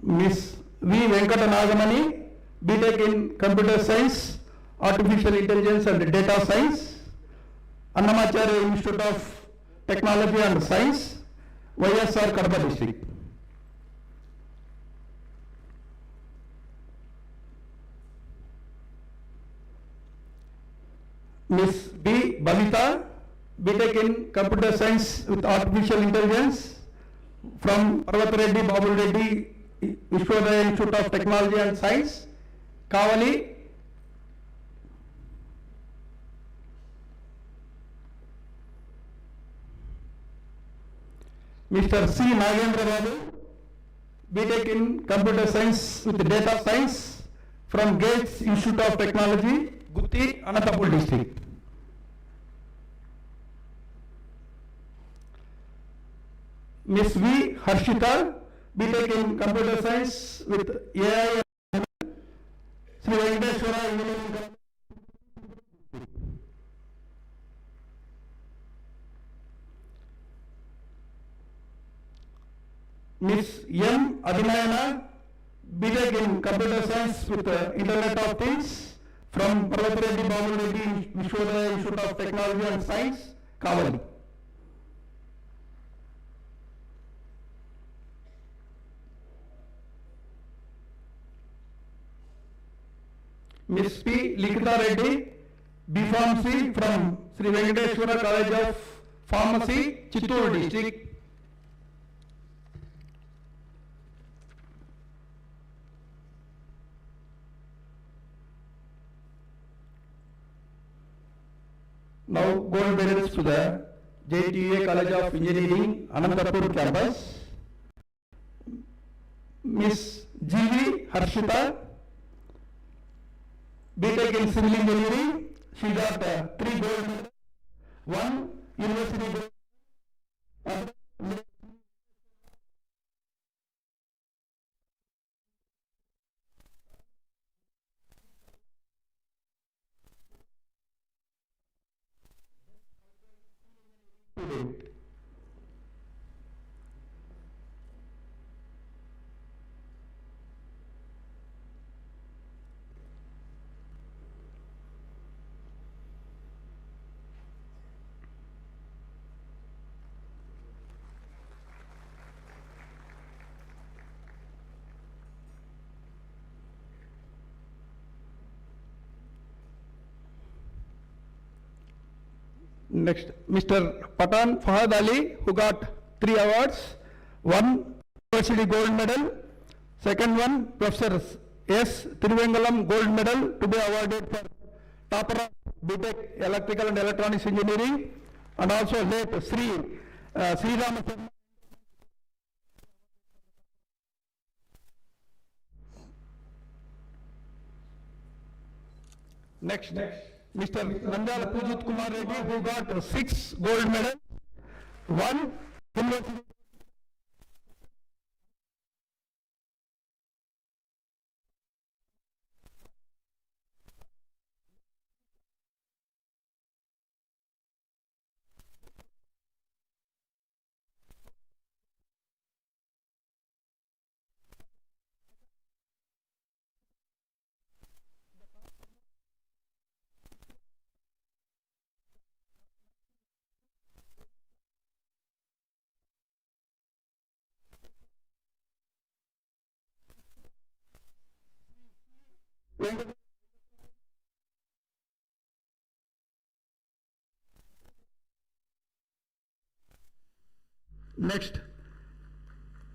Speaker 6: Miss V. Venkata Nagamani, BTech in Computer Science, Artificial Intelligence and Data Science, Annamacharya Institute of Technology and Science, YSR Kadapa District. Miss B. Bhavita, BTech in Computer Science with Artificial Intelligence from Parvat Reddy Babul Reddy Vishwadaya Institute of Technology and Science, Kavali. Mr. C. Nagendra Babu, BTech in Computer Science with Data Science from Gates Institute of Technology, Gutti, Anantapur District. Miss V. Harshita, BTech in Computer Science with AI and Sri Venkateshwara Engineering College. Miss M. Adinayana, BTech in Computer Science with Internet of Things from Parvat Reddy Babul Reddy Vishwadaya Institute of Technology and Science, Kavali. Miss P. Likita Reddy, B.Pharm.C. from Sri Venkateshwara College of Pharmacy, Chittoor District. Now gold medals to the JNTUA College of Engineering, Anantapur campus. Miss G.V. Harshita, BTech in Civil Engineering, she got 3 gold medals, 1 university gold, Next, Mr. Patan Fahad Ali, who got 3 awards, 1 university gold medal, second one Professor S. Thiruvengalam gold medal to be awarded for topper of BTech Electrical and Electronics Engineering, and also late Sri Ramaswamy. Next, Mr. Nandal Pujit Kumar Reddy, who got 6 gold medals, 1 university. Next,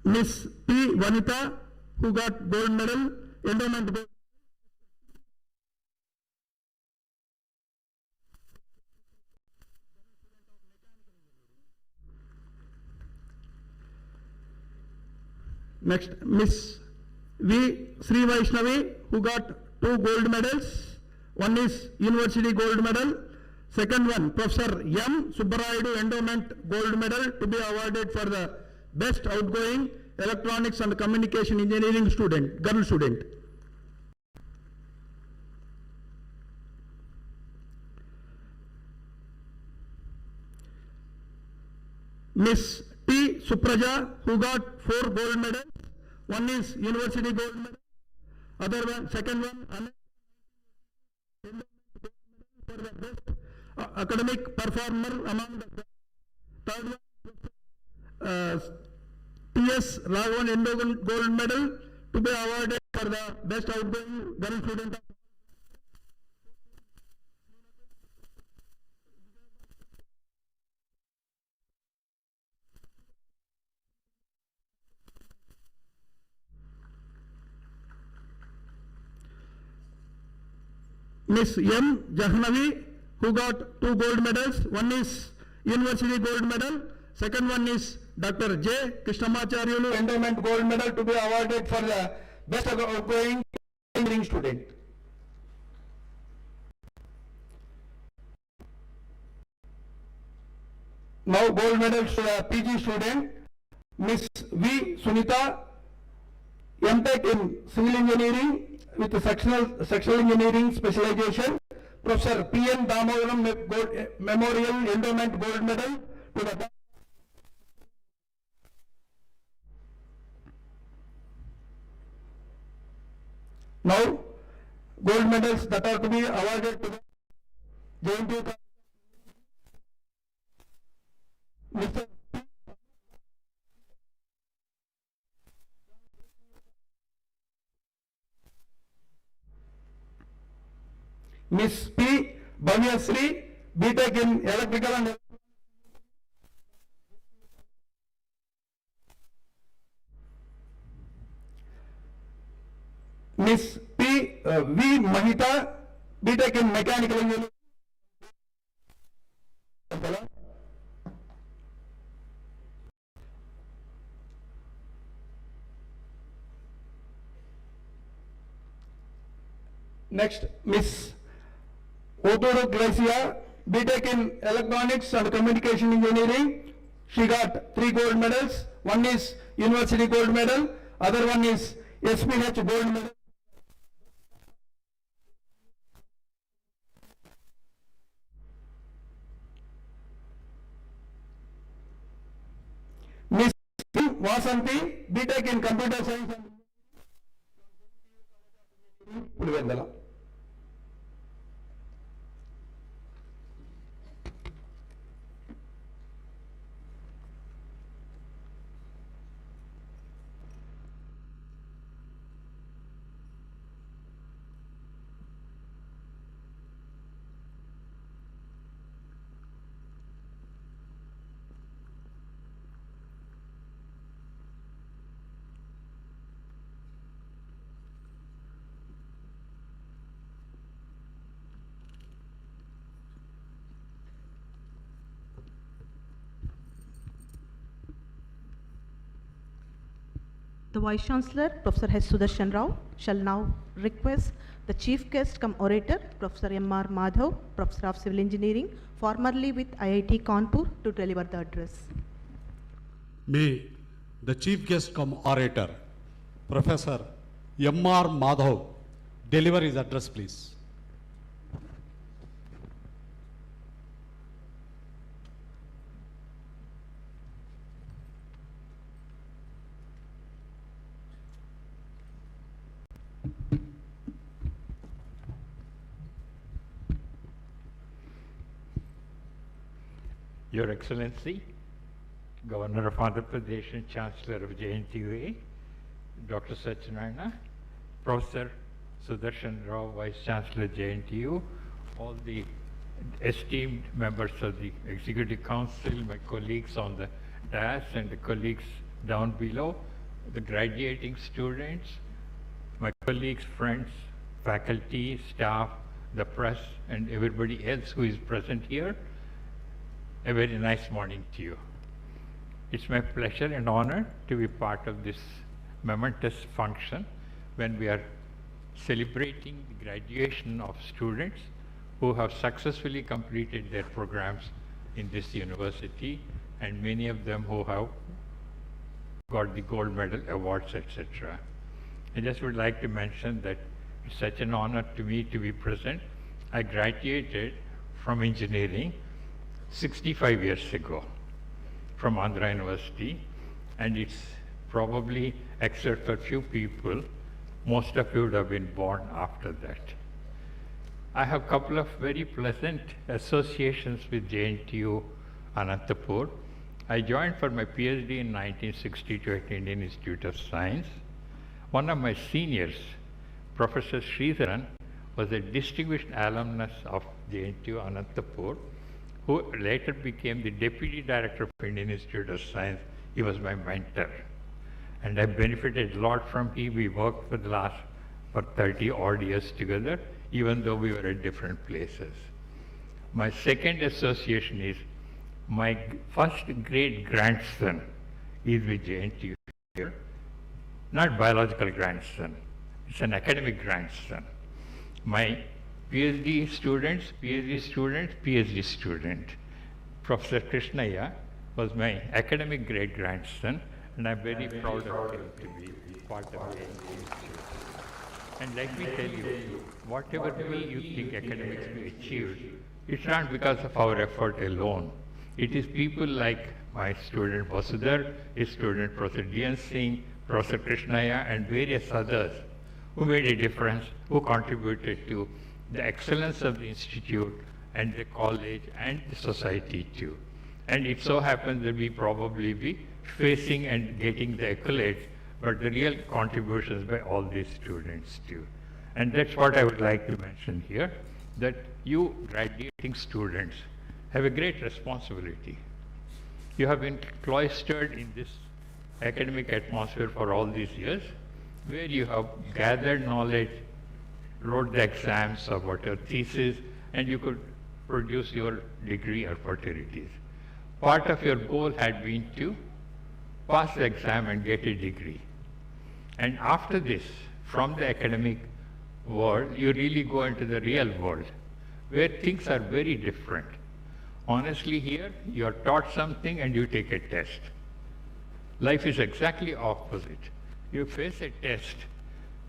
Speaker 6: Miss P. Vanita, who got gold medal, endowment gold. Next, Miss V. Sri Vaishnavi, who got 2 gold medals. One is university gold medal. Second one, Professor M. Subbarayadu Endowment Gold Medal to be awarded for the best outgoing Electronics and Communication Engineering student, girl student. Miss T. Supraja, who got 4 gold medals. One is university gold medal. Other one, second one, for the best academic performer among the third one, T.S. Raghavan Endogan gold medal to be awarded for the best outgoing girl student of Miss M. Jahnavi, who got 2 gold medals. One is university gold medal. Second one is Dr. J. Krishnamacharyalu endowment gold medal to be awarded for the best outgoing engineering student. Now gold medals to the PG student. Miss V. Sunita, M.Tech in Civil Engineering with Sexual Engineering specialization. Professor P.N. Damodaram Memorial Endowment Gold Medal to the now gold medals that are to be awarded to the JNTUA Mr. Miss P. Bhavyasri, B.Tech in Electrical and Miss P. V. Mahita, B.Tech in Mechanical Engineering. Next, Miss Otoro Glacia, B.Tech in Electronics and Communication Engineering. She got 3 gold medals. One is University Gold Medal, other one is SPH Gold Medal. Miss Vasanti, B.Tech in Computer Science and Pulivendala.
Speaker 4: The Vice Chancellor, Professor H. Sudarshan Rao, shall now request the Chief Guest cum Orator, Professor M.R. Madhav, Professor of Civil Engineering, formerly with IIT Kanpur, to deliver the address.
Speaker 7: May the Chief Guest cum Orator, Professor M.R. Madhav, deliver his address, please.
Speaker 9: Your Excellency, Governor of Andhra Pradesh and Chancellor of JNTUA, Dr. Satyanarayana, Professor Sudarshan Rao, Vice Chancellor JNTU, all the esteemed members of the Executive Council, my colleagues on the dais and the colleagues down below, the graduating students, my colleagues, friends, faculty, staff, the press, and everybody else who is present here. A very nice morning to you. It's my pleasure and honor to be part of this momentous function when we are celebrating the graduation of students who have successfully completed their programs in this university, and many of them who have got the gold medal awards, etc. I just would like to mention that it's such an honor to me to be present. I graduated from engineering 65 years ago from Andhra University, and it's probably, except for few people, most of you would have been born after that. I have a couple of very pleasant associations with JNTU-ANANTAPUR. I joined for my PhD in 1962 at Indian Institute of Science. One of my seniors, Professor Sridharan, was a distinguished alumnus of JNTU-ANANTAPUR, who later became the Deputy Director of Indian Institute of Science. He was my mentor. And I benefited a lot from him. We worked for 30 odd years together, even though we were at different places. My second association is my first great grandson is with JNTU here. Not biological grandson, it's an academic grandson. My PhD student, Professor Krishnaya was my academic great grandson, and I'm very proud of him to be part of JNTU. And let me tell you, whatever way you think academics we achieved, it's not because of our effort alone. It is people like my student Vasudhar, his student Professor Dian Singh, Professor Krishnaya, and various others who made a difference, who contributed to the excellence of the institute and the college and the society too. And it so happens that we probably be facing and getting the accolades, but the real contributions by all these students too. And that's what I would like to mention here, that you graduating students have a great responsibility. You have been cloistered in this academic atmosphere for all these years, where you have gathered knowledge, wrote the exams or whatever thesis, and you could produce your degree or fraternities. Part of your goal had been to pass the exam and get a degree. And after this, from the academic world, you really go into the real world, where things are very different. Honestly, here, you are taught something and you take a test. Life is exactly opposite. You face a test.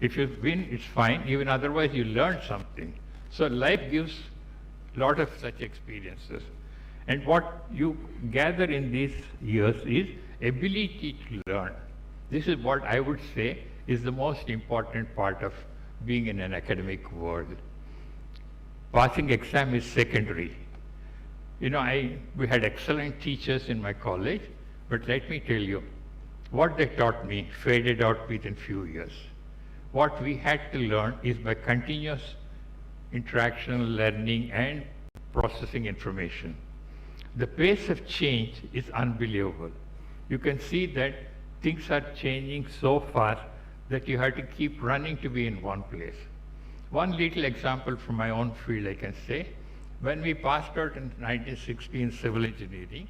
Speaker 9: If you win, it's fine. Even otherwise, you learn something. So life gives a lot of such experiences. And what you gather in these years is ability to learn. This is what I would say is the most important part of being in an academic world. Passing exam is secondary. You know, we had excellent teachers in my college, but let me tell you, what they taught me faded out within few years. What we had to learn is by continuous interaction, learning, and processing information. The pace of change is unbelievable. You can see that things are changing so fast that you have to keep running to be in one place. One little example from my own field I can say, when we passed out in 1960 in civil engineering,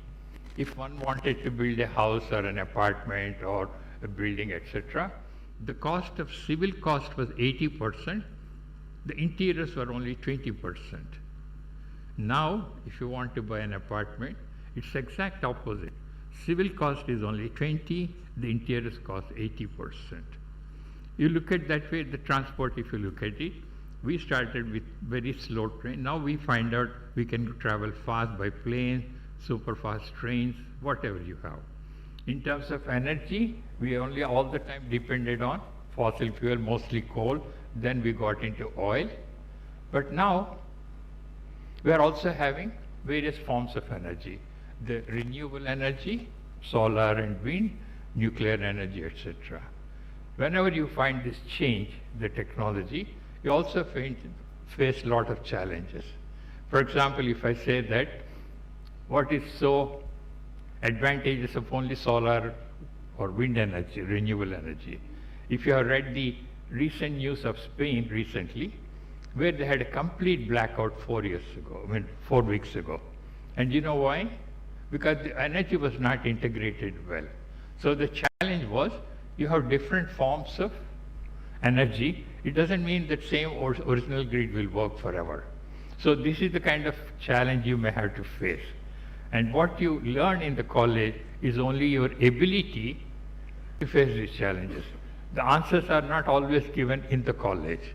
Speaker 9: if one wanted to build a house or an apartment or a building, etc., the cost of civil cost was 80%, the interiors were only 20%. Now, if you want to buy an apartment, it's exact opposite. Civil cost is only 20, the interiors cost 80%. You look at that way, the transport, if you look at it, we started with very slow train. Now we find out we can travel fast by plane, super fast trains, whatever you have. In terms of energy, we only all the time depended on fossil fuel, mostly coal, then we got into oil. But now, we are also having various forms of energy. The renewable energy, solar and wind, nuclear energy, etc. Whenever you find this change, the technology, you also face a lot of challenges. For example, if I say that what is so advantageous of only solar or wind energy, renewable energy. If you have read the recent news of Spain recently, where they had a complete blackout 4 weeks ago. And you know why? Because the energy was not integrated well. So the challenge was, you have different forms of energy. It doesn't mean that same original grid will work forever. So this is the kind of challenge you may have to face. And what you learn in the college is only your ability to face these challenges. The answers are not always given in the college.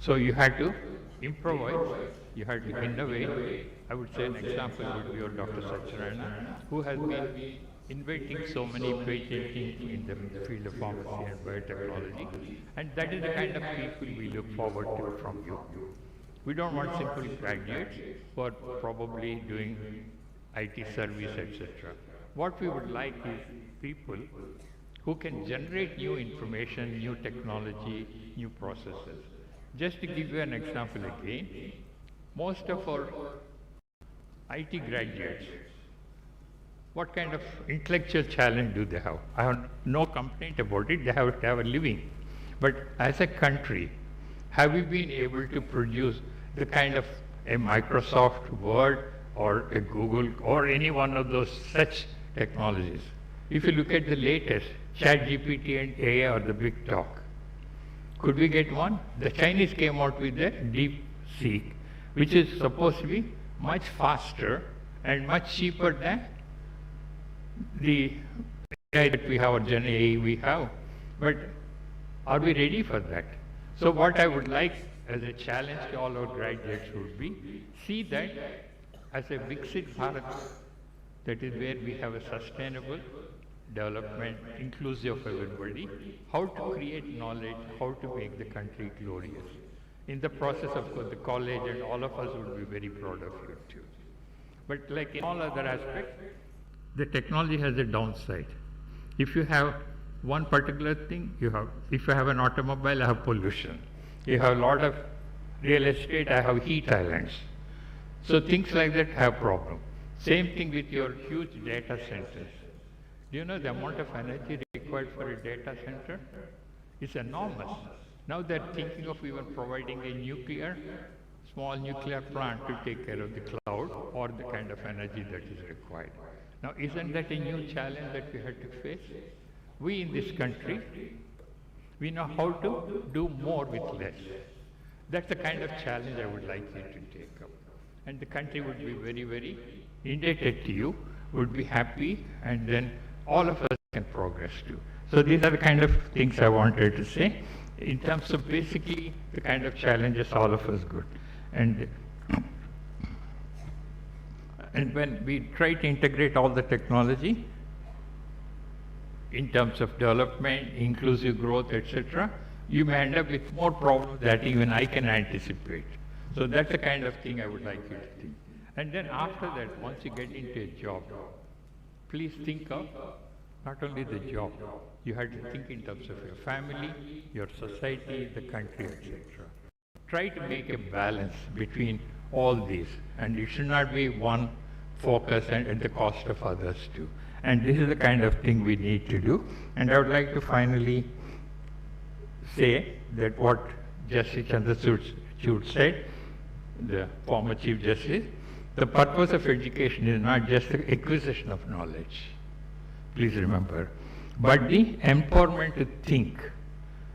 Speaker 9: So you had to improvise, you had to innovate. I would say an example would be your Dr. Satyanarayana, who has been inviting so many patenting in the field of pharmacy and biotechnology. And that is the kind of people we look forward to from you. We don't want simple graduates who are probably doing IT service, etc. What we would like is people who can generate new information, new technology, new processes. Just to give you an example again, most of our IT graduates, what kind of intellectual challenge do they have? I have no complaint about it, they have to have a living. But as a country, have we been able to produce the kind of a Microsoft Word or a Google or any one of those such technologies? If you look at the latest, ChatGPT and AI are the big talk. Could we get one? The Chinese came out with their DeepSeek, which is supposed to be much faster and much cheaper than the AI that we have, or Gen AI we have. But are we ready for that? So what I would like as a challenge to all our graduates would be, see that as a Viksit Bharat, that is where we have a sustainable development, inclusive of everybody, how to create knowledge, how to make the country glorious. In the process, of course, the college and all of us would be very proud of you too. But like in all other aspects, the technology has a downside. If you have one particular thing, if you have an automobile, I have pollution. You have a lot of real estate, I have heat islands. So things like that have problem. Same thing with your huge data centers. Do you know the amount of energy required for a data center? It's enormous. Now they're thinking of even providing a small nuclear plant to take care of the cloud or the kind of energy that is required. Now isn't that a new challenge that we had to face? We in this country, we know how to do more with less. That's the kind of challenge I would like you to take up. And the country would be very, very indebted to you, would be happy, and then all of us can progress too. So these are the kind of things I wanted to say in terms of basically the kind of challenges all of us got. And when we try to integrate all the technology in terms of development, inclusive growth, etc., you may end up with more problems that even I can anticipate. So that's the kind of thing I would like you to think. And then after that, once you get into a job, please think of not only the job, you have to think in terms of your family, your society, the country, etc. Try to make a balance between all these, and it should not be one focus and at the cost of others too. And this is the kind of thing we need to do. And I would like to finally say that what Justice Chandrachud said, the former Chief Justice, the purpose of education is not just the acquisition of knowledge, please remember, but the empowerment to think,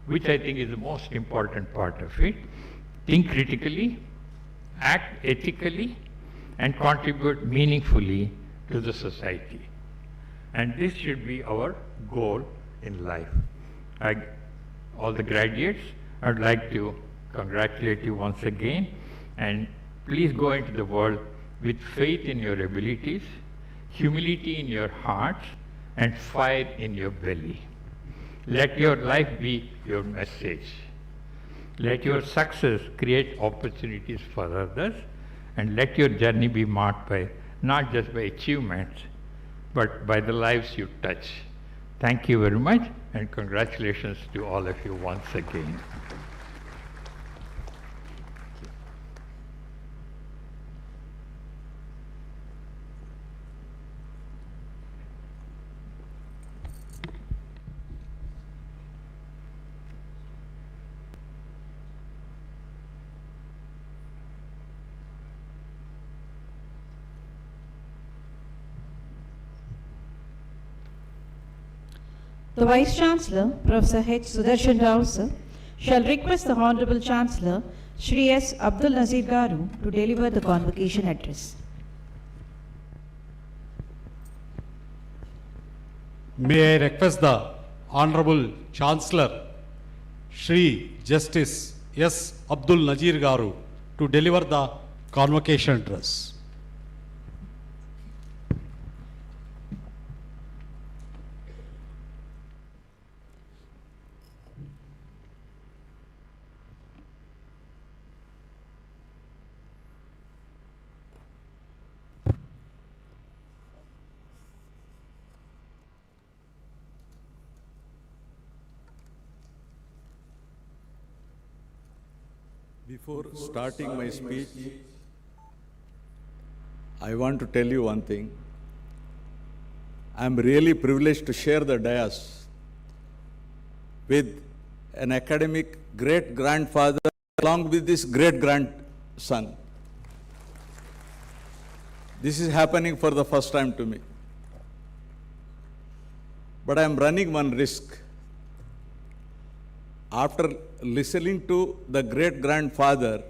Speaker 9: which I think is the most important part of it. Think critically, act ethically, and contribute meaningfully to the society. And this should be our goal in life. All the graduates, I would like to congratulate you once again, and please go into the world with faith in your abilities, humility in your hearts, and fire in your belly. Let your life be your message. Let your success create opportunities for others, and let your journey be marked by not just by achievements, but by the lives you touch. Thank you very much, and congratulations to all of you once again.
Speaker 5: The Vice Chancellor, Professor H. Sudarshan Rao, sir, shall request the Honorable Chancellor, Shri S. Abdul Nazir Garu, to deliver the convocation address.
Speaker 7: May I request the Honorable Chancellor, Shri Justice S. Abdul Nazir Garu, to deliver the convocation address.
Speaker 8: Before starting my speech, I want to tell you one thing. I am really privileged to share the dais with an academic great-grandfather along with this great-grandson. This is happening for the first time to me. But I am running one risk. After listening to the great-grandfather,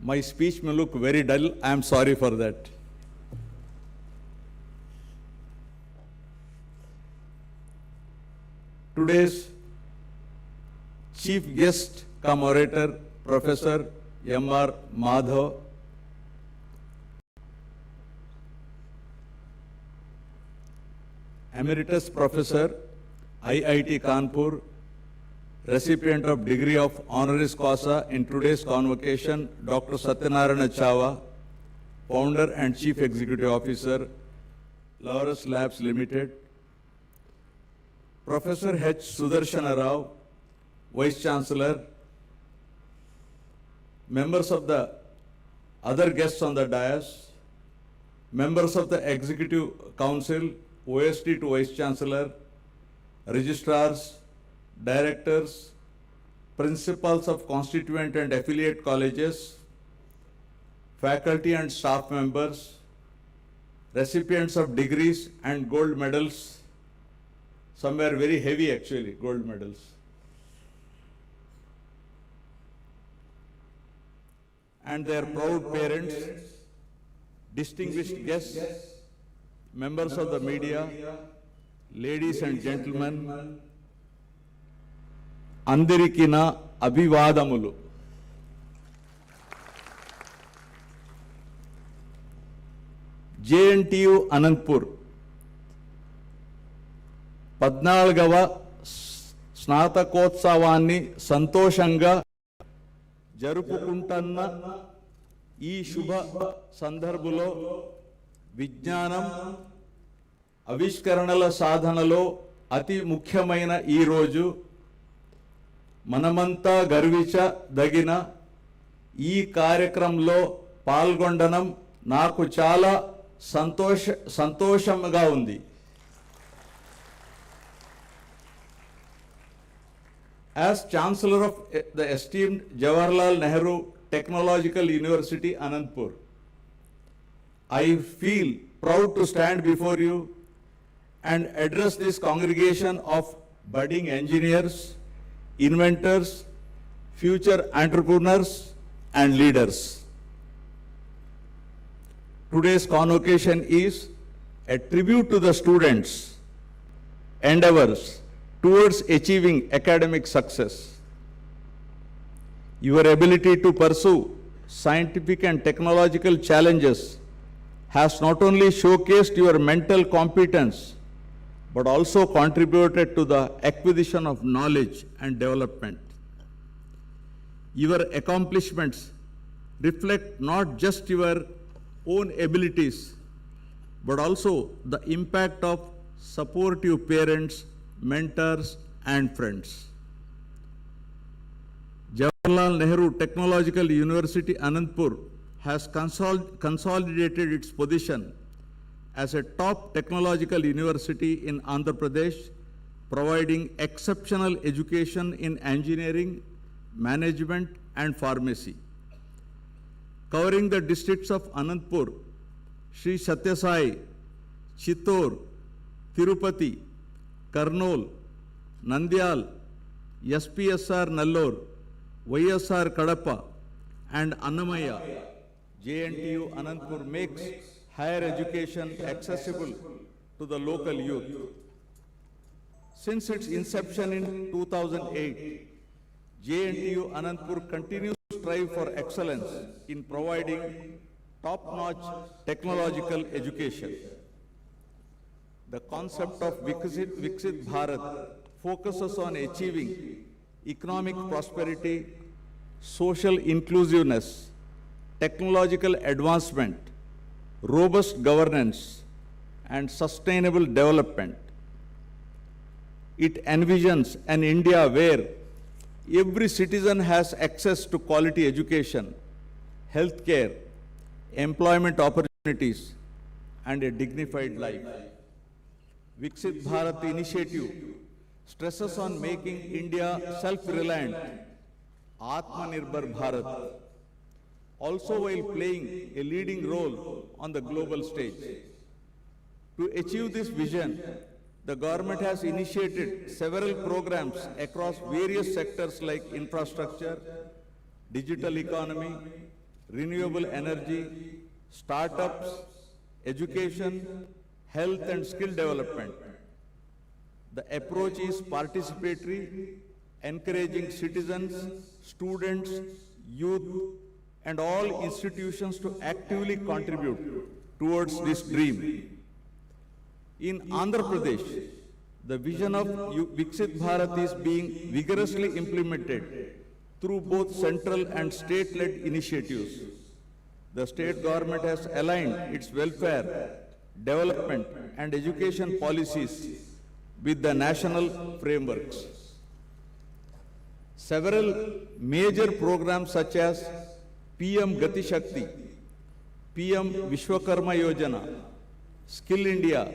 Speaker 8: my speech may look very dull. I am sorry for that. Today's chief guest cum orator, Professor M.R. Madhav, Emeritus Professor, IIT Kanpur, recipient of degree of honoris causa in today's convocation, Dr. Satyanarayana Chava, founder and chief executive officer, Laurus Labs Limited, Professor H. Sudarshana Rao, Vice Chancellor, members of the other guests on the dais, members of the Executive Council, OST to Vice Chancellor, registrars, directors, principals of constituent and affiliate colleges, faculty and staff members, recipients of degrees and gold medals. Some were very heavy actually, gold medals. And their proud parents, distinguished guests, members of the media, ladies and gentlemen, అందరికీ నా అభివాదములు. JNTU Anantapur 14వ స్నాతకోత్సవాన్ని సంతోషంగా జరుపుకుంటున్న ఈ శుభ సందర్భంలో విజ్ఞానం ఆవిష్కరణల సాధనలో అతి ముఖ్యమైన ఈ రోజు మనమంతా గర్వించదగిన ఈ కార్యక్రమంలో పాల్గొనడం నాకు చాలా సంతోషంగా ఉంది. As Chancellor of the esteemed Jawaharlal Nehru Technological University, Anantapur, I feel proud to stand before you and address this congregation of budding engineers, inventors, future entrepreneurs, and leaders. Today's convocation is a tribute to the students' endeavors towards achieving academic success. Your ability to pursue scientific and technological challenges has not only showcased your mental competence, but also contributed to the acquisition of knowledge and development. Your accomplishments reflect not just your own abilities, but also the impact of supportive parents, mentors, and friends. Jawaharlal Nehru Technological University, Anantapur has consolidated its position as a top technological university in Andhra Pradesh, providing exceptional education in engineering, management, and pharmacy. Covering the districts of Anantapur, Sri Satya Sai, Chittor, Tirupati, Kurnool, Nandyal, SPSR Nallur, YSR Kadapa, and Annamaya, JNTU Anantapur makes higher education accessible to the local youth. Since its inception in 2008, JNTU-ANANTAPUR continues to strive for excellence in providing top-notch technological education. The concept of Viksit Bharat focuses on achieving economic prosperity, social inclusiveness, technological advancement, robust governance, and sustainable development. It envisions an India where every citizen has access to quality education, healthcare, employment opportunities, and a dignified life. Viksit Bharat initiative stresses on making India self-reliant, Atmanirbhar Bharat, also while playing a leading role on the global stage. To achieve this vision, the government has initiated several programs across various sectors like infrastructure, digital economy, renewable energy, startups, education, health and skill development. The approach is participatory, encouraging citizens, students, youth, and all institutions to actively contribute towards this dream. In Andhra Pradesh, the vision of Viksit Bharat is being vigorously implemented through both central and state-led initiatives. The state government has aligned its welfare, development, and education policies with the national frameworks. Several major programs such as PM Gati Shakti, PM Vishwakarma Yojana, Skill India,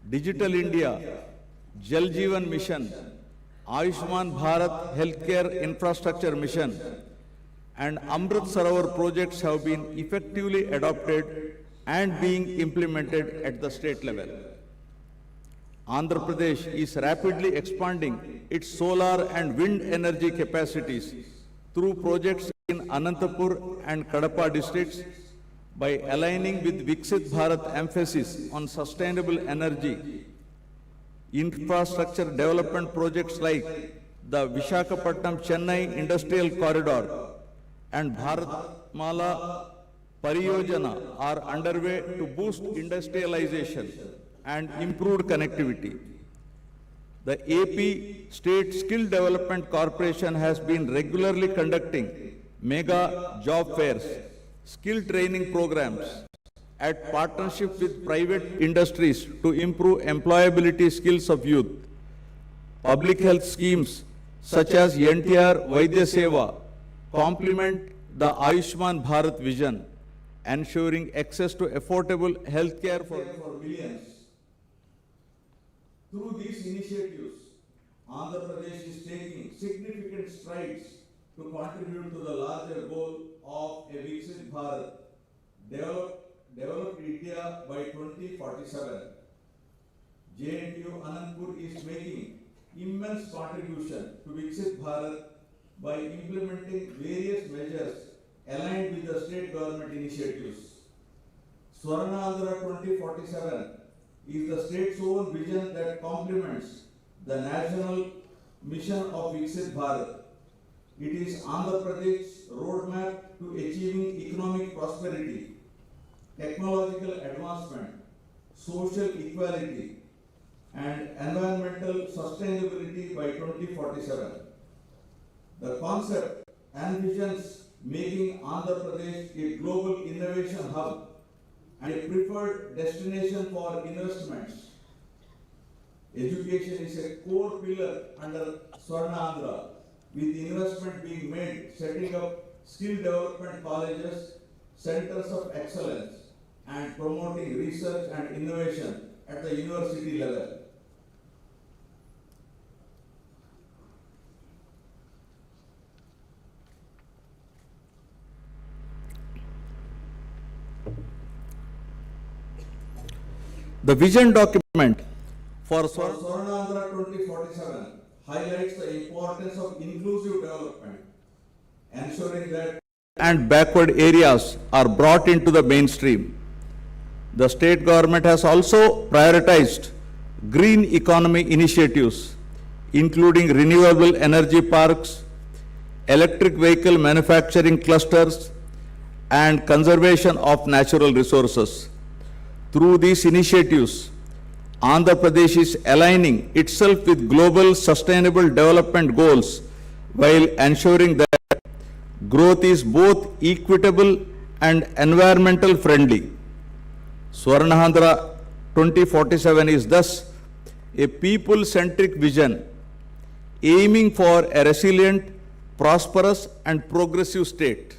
Speaker 8: Digital India, Jal Jeevan Mission, Ayushman Bharat Healthcare Infrastructure Mission, and Amrit Sarovar projects have been effectively adopted and being implemented at the state level. Andhra Pradesh is rapidly expanding its solar and wind energy capacities through projects in Anantapur and Kadapa districts by aligning with Viksit Bharat emphasis on sustainable energy. Infrastructure development projects like the Visakhapatnam-Chennai Industrial Corridor and Bharatmala Pariyojana are underway to boost industrialization and improved connectivity. The AP State Skill Development Corporation has been regularly conducting mega job fairs, skill training programs at partnership with private industries to improve employability skills of youth. Public health schemes such as NTR Vaidya Seva complement the Ayushman Bharat vision, ensuring access to affordable healthcare for millions. Through these initiatives, Andhra Pradesh is taking significant strides to contribute to the larger goal of a Viksit Bharat, developed India by 2047. JNTU-ANANTAPUR is making immense contribution to Viksit Bharat by implementing various measures aligned with the state government initiatives. Swarna Andhra 2047 is the state's own vision that complements the national mission of Viksit Bharat. It is Andhra Pradesh's roadmap to achieving economic prosperity, technological advancement, social equality, and environmental sustainability by 2047. The concept envisions making Andhra Pradesh a global innovation hub and a preferred destination for investments. Education is a core pillar under Swarna Andhra, with investment being made setting up skill development colleges, centers of excellence, and promoting research and innovation at the university level. The vision document for Swarna Andhra 2047 highlights the importance of inclusive development, ensuring that and backward areas are brought into the mainstream. The state government has also prioritized green economy initiatives, including renewable energy parks, electric vehicle manufacturing clusters, and conservation of natural resources. Through these initiatives, Andhra Pradesh is aligning itself with global sustainable development goals while ensuring that growth is both equitable and environmental friendly. Swarnahandra 2047 is thus a people-centric vision aiming for a resilient, prosperous and progressive state.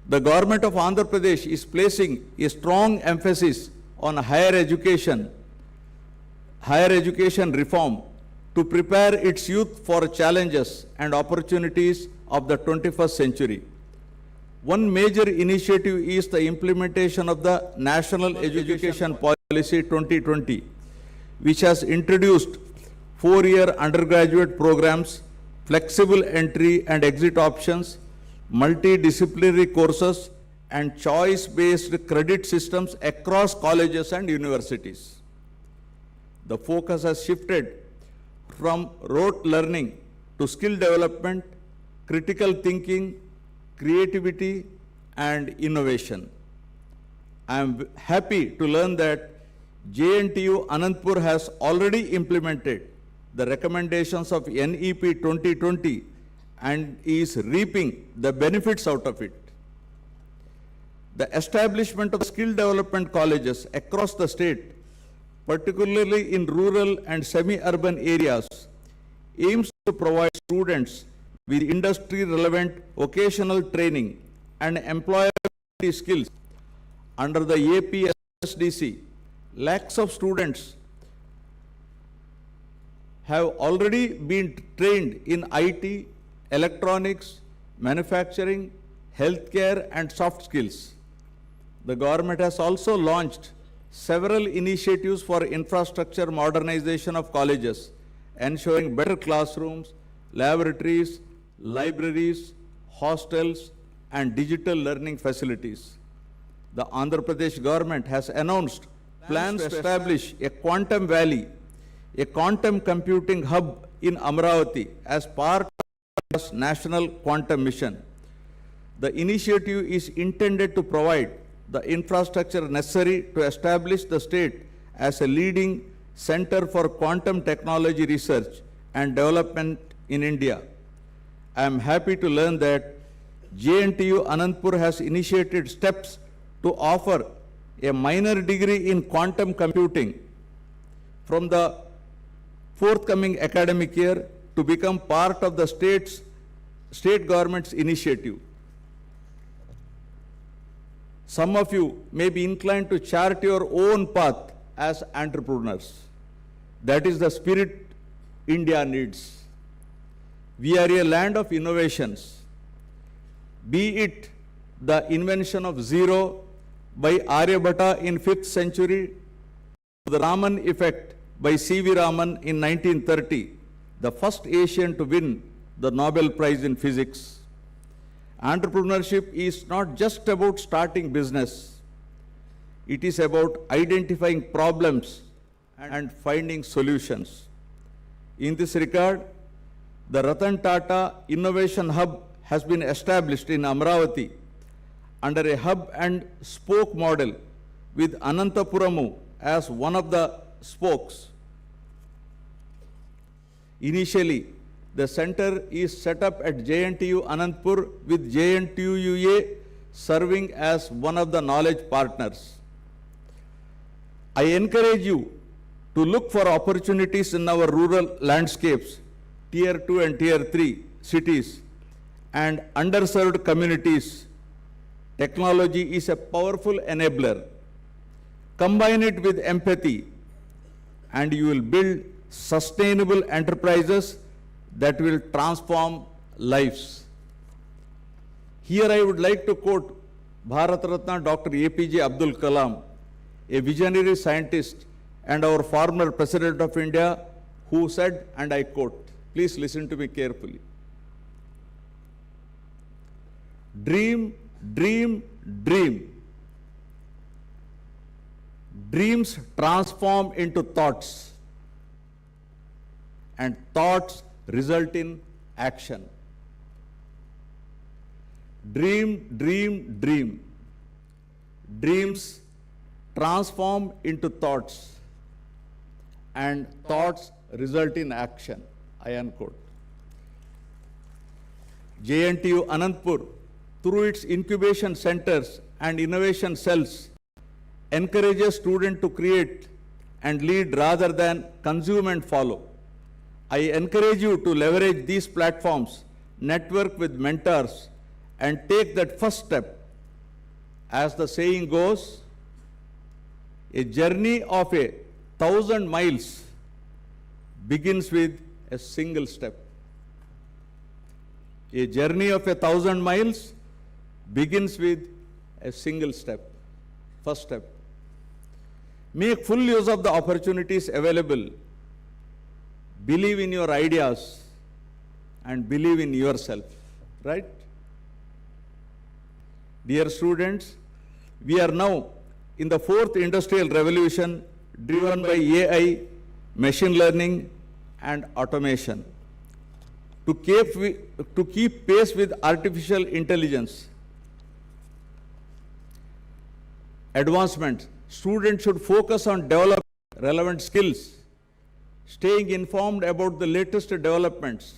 Speaker 8: The government of Andhra Pradesh is placing a strong emphasis on higher education reform to prepare its youth for challenges and opportunities of the 21st century. One major initiative is the implementation of the National Education Policy 2020, which has introduced 4-year undergraduate programs, flexible entry and exit options, multidisciplinary courses, and choice-based credit systems across colleges and universities. The focus has shifted from rote learning to skill development, critical thinking, creativity, and innovation. I am happy to learn that JNTU-ANANTAPUR has already implemented the recommendations of NEP 2020 and is reaping the benefits out of it. The establishment of skill development colleges across the state, particularly in rural and semi-urban areas, aims to provide students with industry-relevant vocational training and employability skills. Under the APSDC, lakhs of students have already been trained in IT, electronics, manufacturing, healthcare, and soft skills. The government has also launched several initiatives for infrastructure modernization of colleges, ensuring better classrooms, laboratories, libraries, hostels, and digital learning facilities. The Andhra Pradesh government has announced plans to establish a Quantum Valley, a quantum computing hub in Amravati as part of the National Quantum Mission. The initiative is intended to provide the infrastructure necessary to establish the state as a leading center for quantum technology research and development in India. I am happy to learn that JNTU-ANANTAPUR has initiated steps to offer a minor degree in quantum computing from the forthcoming academic year to become part of the state government's initiative. Some of you may be inclined to chart your own path as entrepreneurs. That is the spirit India needs. We are a land of innovations. Be it the invention of zero by Aryabhatta in 5th century, the Raman effect by C.V. Raman in 1930, the first Asian to win the Nobel Prize in Physics. Entrepreneurship is not just about starting business. It is about identifying problems and finding solutions. In this regard, the Ratan Tata Innovation Hub has been established in Amravati under a hub and spoke model with Anantapuramu as one of the spokes. Initially, the center is set up at JNTU-ANANTAPUR with JNTUA serving as one of the knowledge partners. I encourage you to look for opportunities in our rural landscapes, Tier 2 and Tier 3 cities, and underserved communities. Technology is a powerful enabler. Combine it with empathy, and you will build sustainable enterprises that will transform lives. Here I would like to quote Bharat Ratna Dr. APJ Abdul Kalam, a visionary scientist and our former President of India, who said, and I quote, please listen to me carefully. Dream, dream, dream. Dreams transform into thoughts, and thoughts result in action. Dream, dream, dream. Dreams transform into thoughts, and thoughts result in action. I unquote. JNTU-ANANTAPUR, through its incubation centers and innovation cells, encourages students to create and lead rather than consume and follow. I encourage you to leverage these platforms, network with mentors, and take that first step. As the saying goes, a journey of 1,000 miles begins with a single step. A journey of 1,000 miles begins with a single step, first step. Make full use of the opportunities available. Believe in your ideas and believe in yourself, right? Dear students, we are now in the 4th industrial revolution driven by AI, machine learning, and automation. To keep pace with artificial intelligence advancement, students should focus on developing relevant skills, staying informed about the latest developments,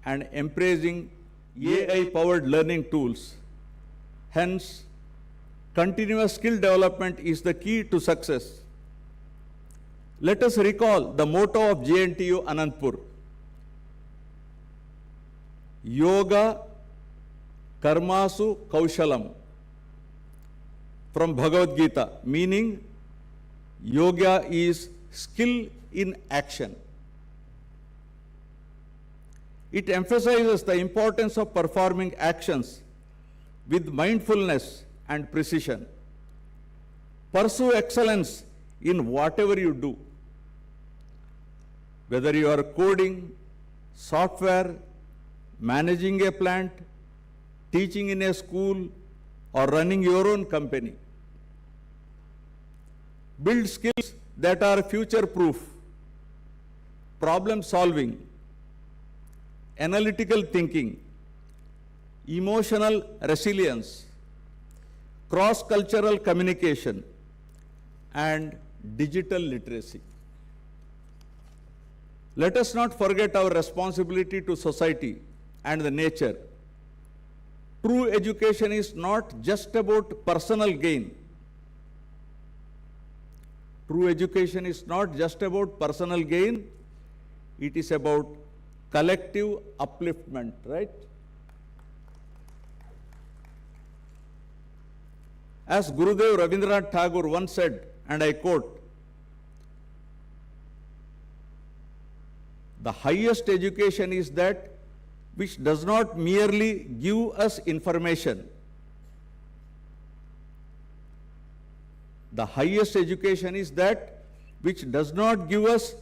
Speaker 8: and embracing AI-powered learning tools. Hence, continuous skill development is the key to success. Let us recall the motto of JNTU-ANANTAPUR: Yoga Karmasu Kaushalam, from Bhagavad Gita, meaning yoga is skill in action. It emphasizes the importance of performing actions with mindfulness and precision. Pursue excellence in whatever you do. Whether you are coding, software, managing a plant, teaching in a school, or running your own company. Build skills that are future-proof: problem solving, analytical thinking, emotional resilience, cross-cultural communication, and digital literacy. Let us not forget our responsibility to society and the nature. True education is not just about personal gain. True education is not just about personal gain, it is about collective upliftment, right? As Gurudev Rabindranath Tagore once said, and I quote, "The highest education is that which does not merely give us information. The highest education is that which does not give us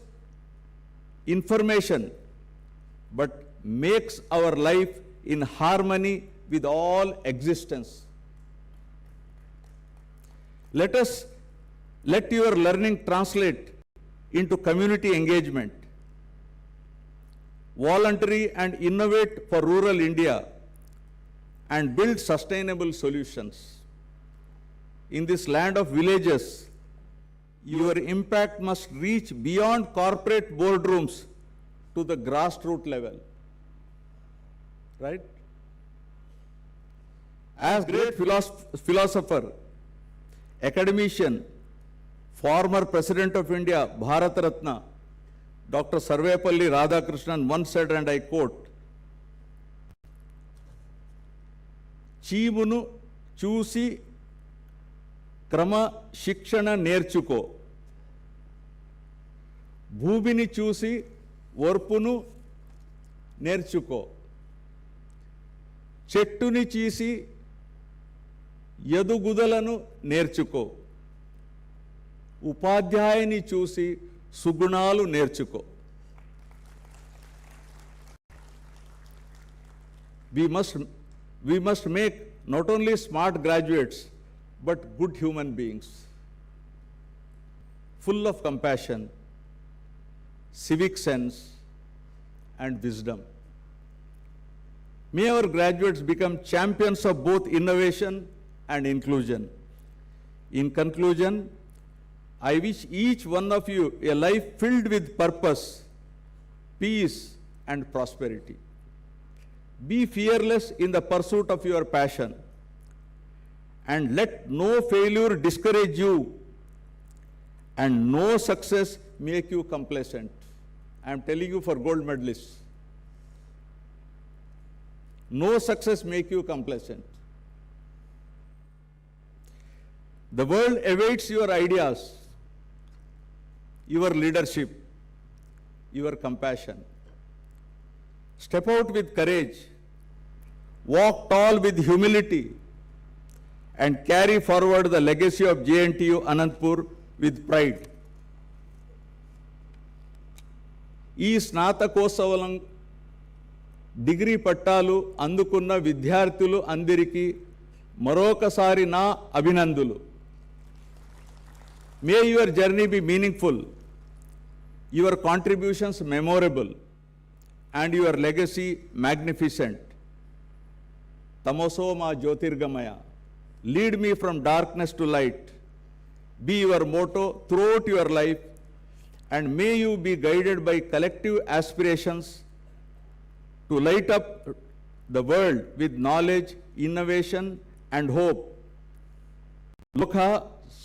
Speaker 8: information, but makes our life in harmony with all existence." Let your learning translate into community engagement. Voluntary and innovate for rural India and build sustainable solutions. In this land of villages, your impact must reach beyond corporate boardrooms to the grassroots level, right? As great philosopher, academician, former President of India, Bharat Ratna, Dr. Sarvepalli Radhakrishnan once said, and I quote, "Chimunu chusi krama shikshana nerchuko. Bhubini chusi orpunu nerchuko. Chettuni chisi yadugudalanu nerchuko. Upadhyayani chusi సుగుణాలు నేర్చుకో." We must make not only smart graduates, but good human beings. full of compassion, civic sense, and wisdom. May our graduates become champions of both innovation and inclusion. In conclusion, I wish each one of you a life filled with purpose, peace, and prosperity. Be fearless in the pursuit of your passion, and let no failure discourage you, and no success make you complacent. I am telling you for gold medalists. No success make you complacent. The world awaits your ideas, your leadership, your compassion. Step out with courage, walk tall with humility, and carry forward the legacy of JNTU-ANANTAPUR with pride. ఈ స్నాతకోత్సవం degree పట్టాలు అందుకున్న విద్యార్థులు అందరికీ మరొకసారి నా అభినందనలు. May your journey be meaningful, your contributions memorable, and your legacy magnificent. Tamoso ma jyotirgamaya. Lead me from darkness to light. Be your motto throughout your life, and may you be guided by collective aspirations to light up the world with knowledge, innovation, and hope. Lokha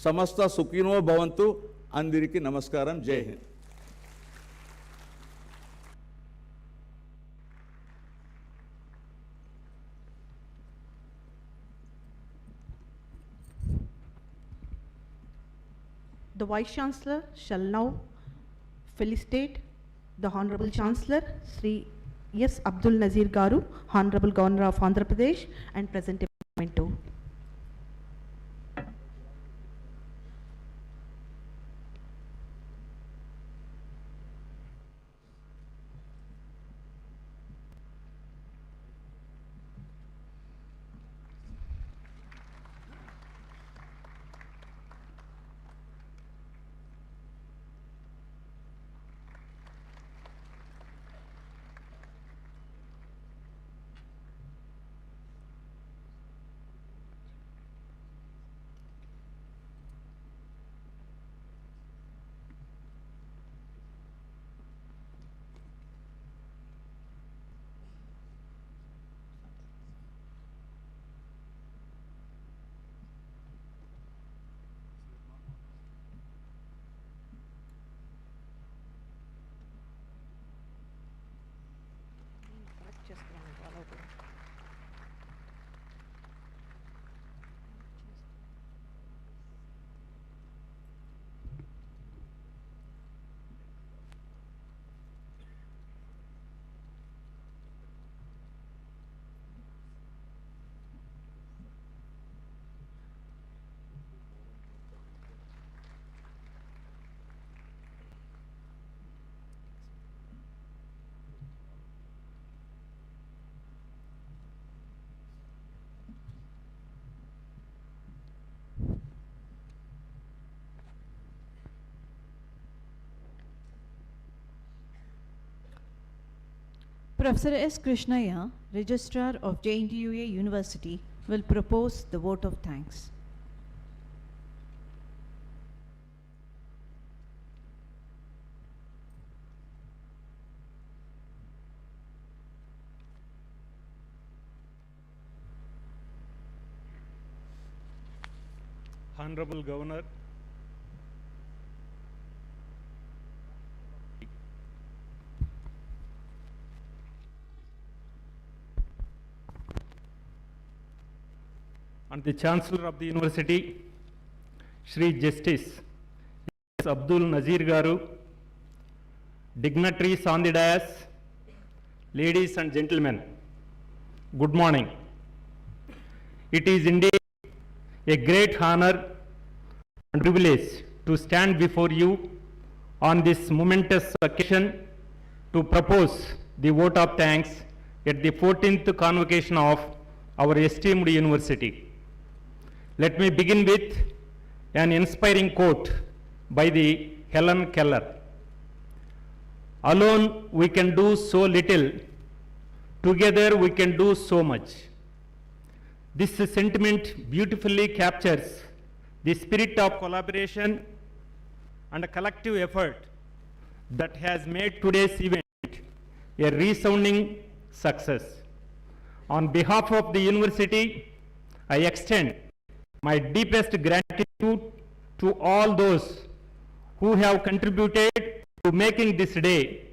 Speaker 8: samasta sukhino bhavantu. Andiriki namaskaram. Jai Hind.
Speaker 4: The Vice Chancellor shall now felicitate the Honorable Chancellor, Sri S. Abdul Nazir Garu, Honorable Governor of Andhra Pradesh, and present a memento.
Speaker 5: Professor S. Krishnaya, Registrar of JNTUA University, will propose the vote of thanks.
Speaker 6: Honorable Governor, and the Chancellor of the University, Shri Justice S. Abdul Nazir Garu, dignitaries on the dais, ladies and gentlemen, good morning. It is indeed a great honor and privilege to stand before you on this momentous occasion to propose the vote of thanks at the 14th convocation of our esteemed university. Let me begin with an inspiring quote
Speaker 10: by the Helen Keller. Alone we can do so little, together we can do so much. This sentiment beautifully captures the spirit of collaboration and collective effort that has made today's event a resounding success. On behalf of the university, I extend my deepest gratitude to all those who have contributed to making this day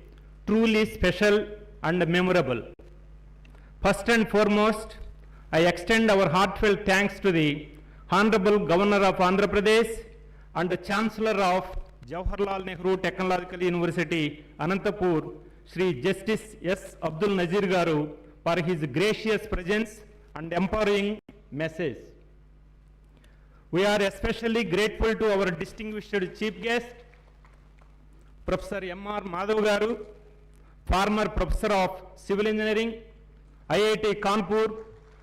Speaker 10: truly special and memorable. First and foremost, I extend our heartfelt thanks to the Honorable Governor of Andhra Pradesh and the Chancellor of Jawaharlal Nehru Technological University, Anantapur, Shri Justice S. Abdul Nazir Garu, for his gracious presence and empowering message. We are especially grateful to our distinguished chief guest, Professor M.R. Madhav Garu, former Professor of Civil Engineering, IIT Kanpur,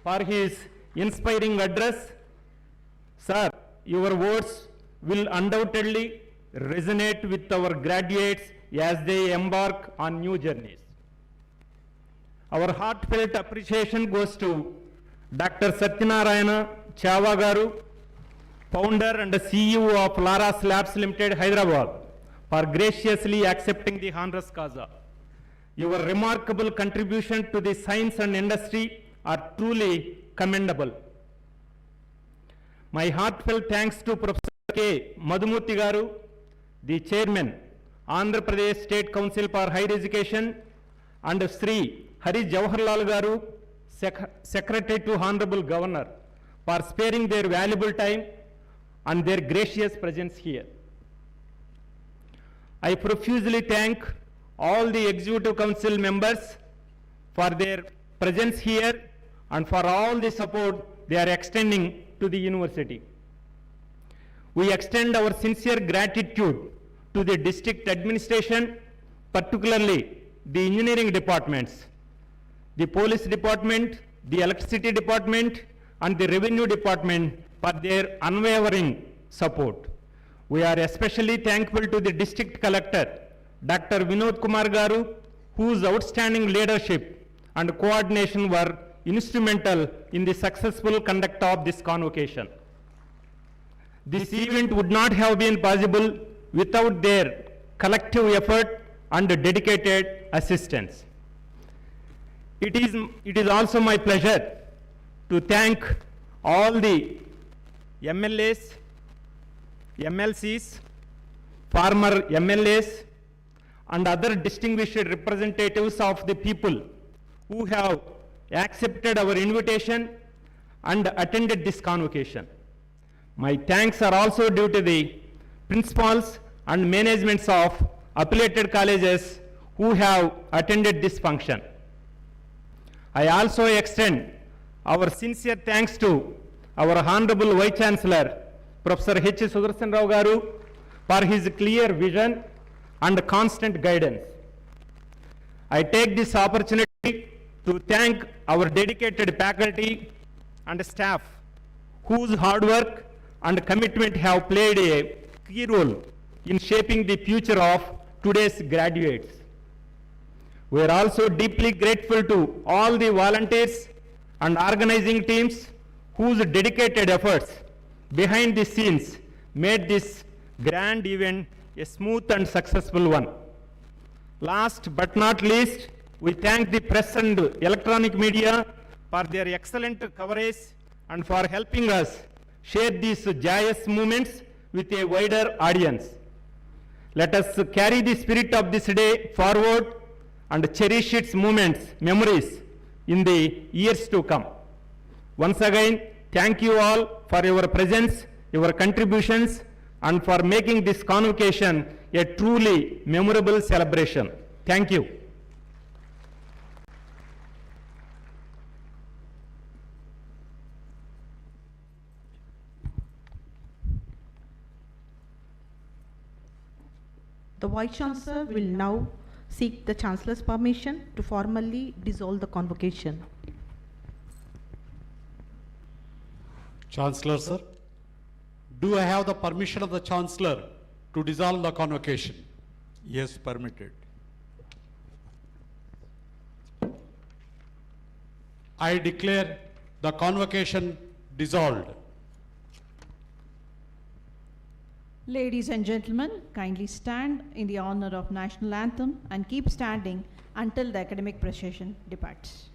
Speaker 10: for his inspiring address. Sir, your words will undoubtedly resonate with our graduates as they embark on new journeys. Our heartfelt appreciation goes to Dr. Satyanarayana Chava Garu, founder and CEO of Laras Labs Limited, Hyderabad, for graciously accepting the honoris causa. Your remarkable contribution to the science and industry are truly commendable. My heartfelt thanks to Professor K. Madhumurthy Garu, the Chairman, Andhra Pradesh State Council for Higher Education, and Sri Hari Jawaharlal Garu, Secretary to Honorable Governor, for sparing their valuable time and their gracious presence here. I profusely thank all the Executive Council members for their presence here and for all the support they are extending to the university. We extend our sincere gratitude to the district administration, particularly the engineering departments, the police department, the electricity department, and the revenue department for their unwavering support. We are especially thankful to the district collector, Dr. Vinod Kumar Garu, whose outstanding leadership and coordination were instrumental in the successful conduct of this convocation. This event would not have been possible without their collective effort and dedicated assistance. It is also my pleasure to thank all the MLAs, MLCs, former MLAs, and other distinguished representatives of the people who have accepted our invitation and attended this convocation. My thanks are also due to the principals and managements of affiliated colleges who have attended this function. I also extend our sincere thanks to our Honorable Vice Chancellor, Professor H. Sudarshan Rao Garu, for his clear vision and constant guidance. I take this opportunity to thank our dedicated faculty and staff whose hard work and commitment have played a key role in shaping the future of today's graduates. We are also deeply grateful to all the volunteers and organizing teams whose dedicated efforts behind the scenes made this grand event a smooth and successful one. Last but not least, we thank the press and electronic media for their excellent coverage and for helping us share these joyous moments with a wider audience. Let us carry the spirit of this day forward and cherish its memories in the years to come. Once again, thank you all for your presence, your contributions, and for making this convocation a truly memorable celebration. Thank you.
Speaker 4: The Vice Chancellor will now seek the Chancellor's permission to formally dissolve the convocation.
Speaker 7: Chancellor, sir, do I have the permission of the Chancellor to dissolve the convocation?
Speaker 8: Yes, permitted.
Speaker 7: I declare the convocation dissolved.
Speaker 5: Ladies and gentlemen, kindly stand in the honor of national anthem and keep standing until the academic procession departs.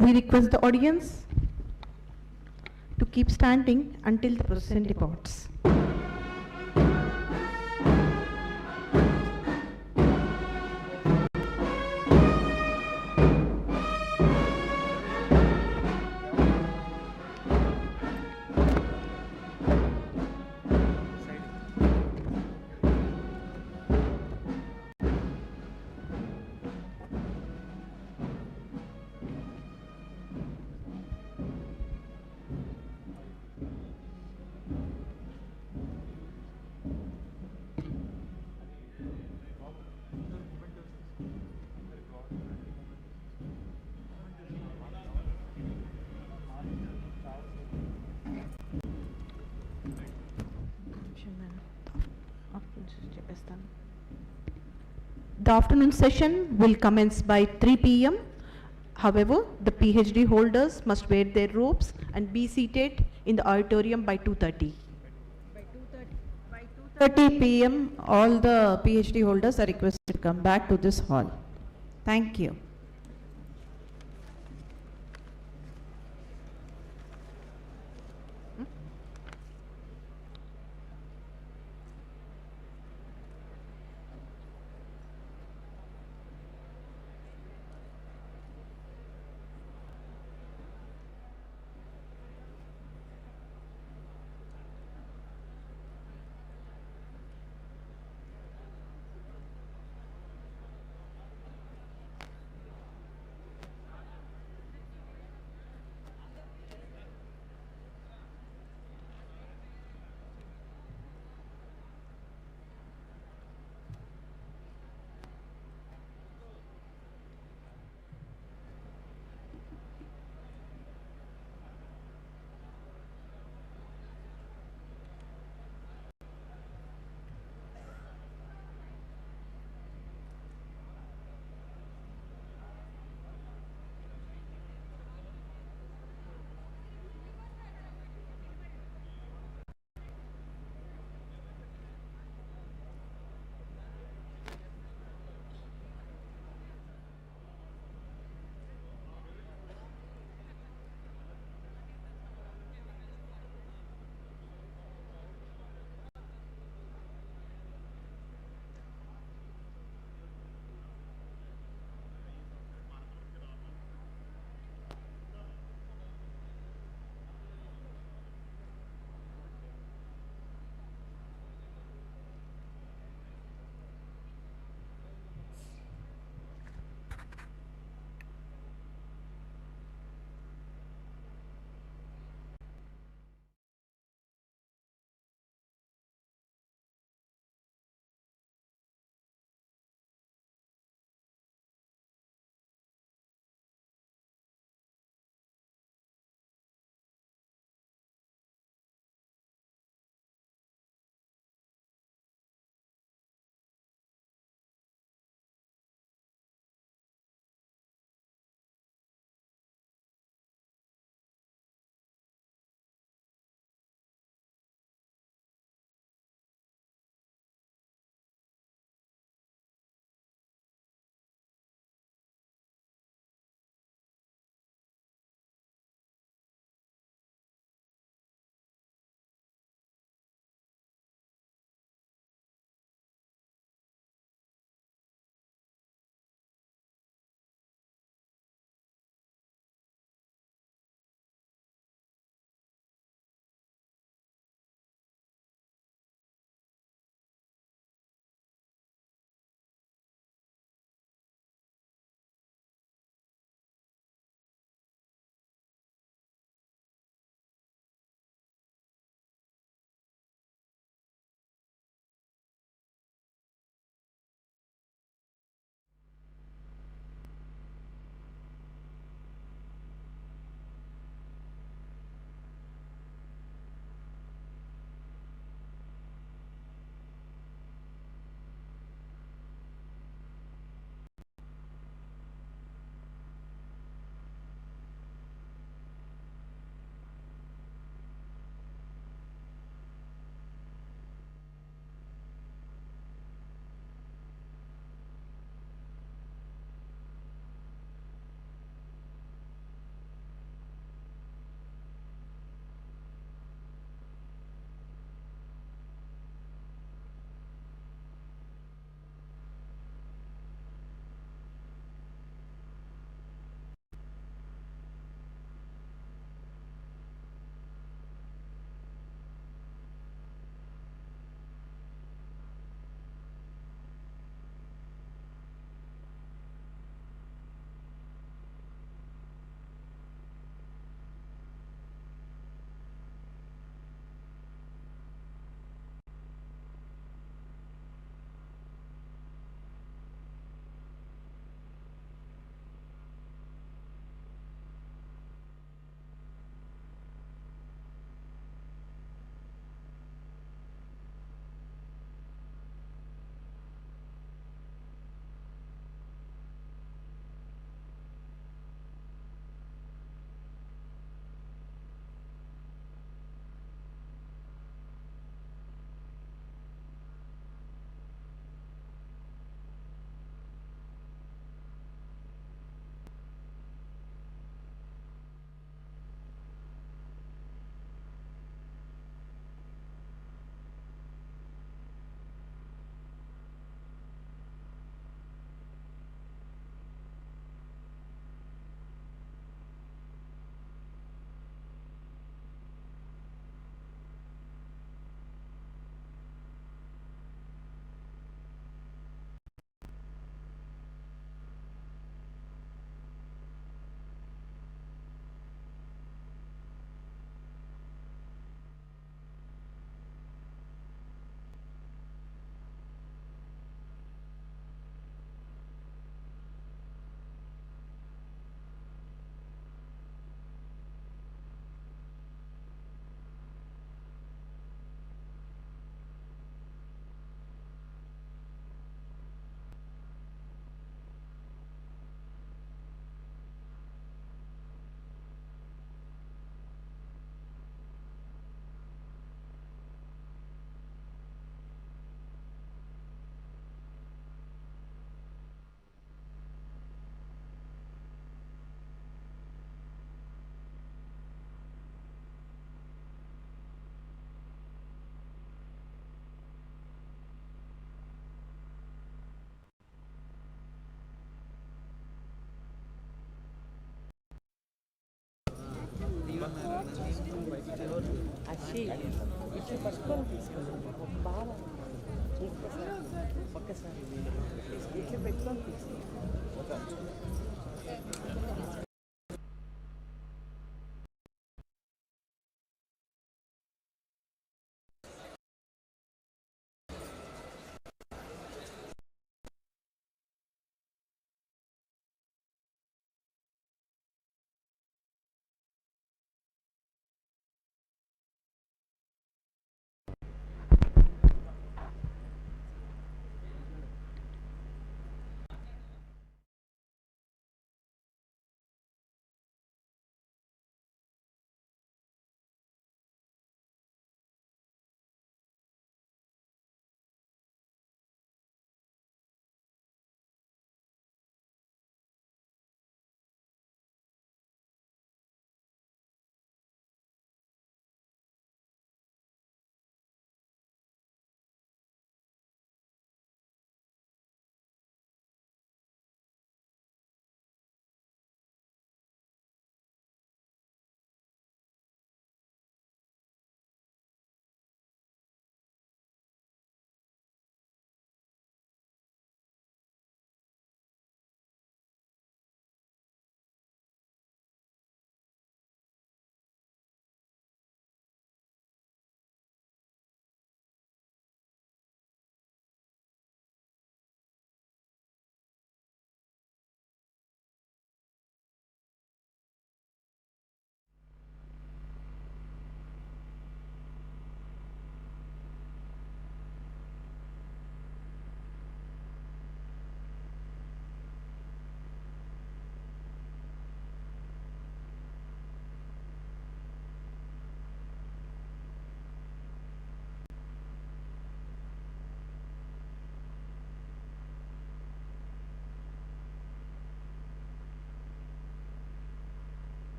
Speaker 4: We request the audience to keep standing until the procession departs. The afternoon session will commence by 3 p.m. However, the PhD holders must wear their robes and be seated in the auditorium by 2:30.
Speaker 5: By 2:30 p.m., all the PhD holders are requested to come back to this hall. Thank you.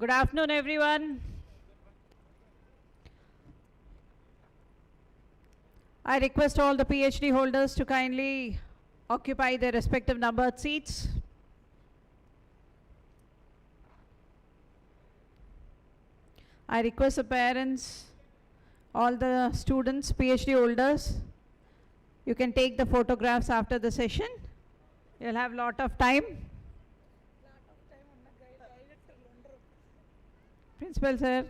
Speaker 5: Good afternoon, everyone. I request all the PhD holders to kindly occupy their respective numbered seats. I request the parents, all the students, PhD holders, you can take the photographs after the session. You'll have lot of time. Principal sir.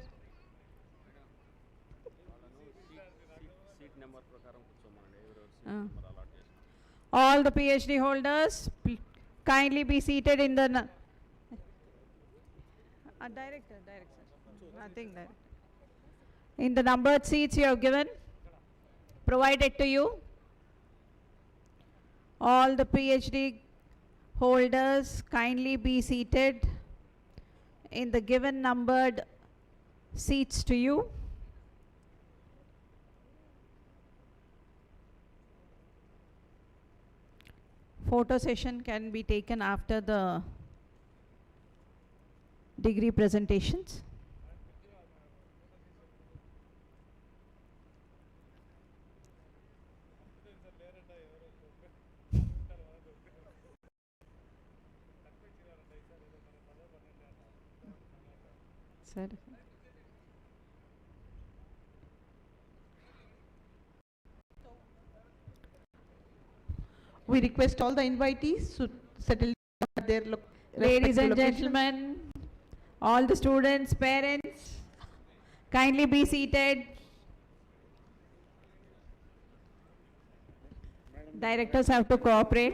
Speaker 5: All the PhD holders, kindly be seated in the... Director, nothing there. In the numbered seats you have given, provided to you. All the PhD holders, kindly be seated in the given numbered seats to you. Photo session can be taken after the degree presentations. Sir.
Speaker 4: We request all the invitees to settle at their
Speaker 5: Ladies and
Speaker 4: respective locations.
Speaker 5: gentlemen, all the students, parents, kindly be seated. Directors have to cooperate.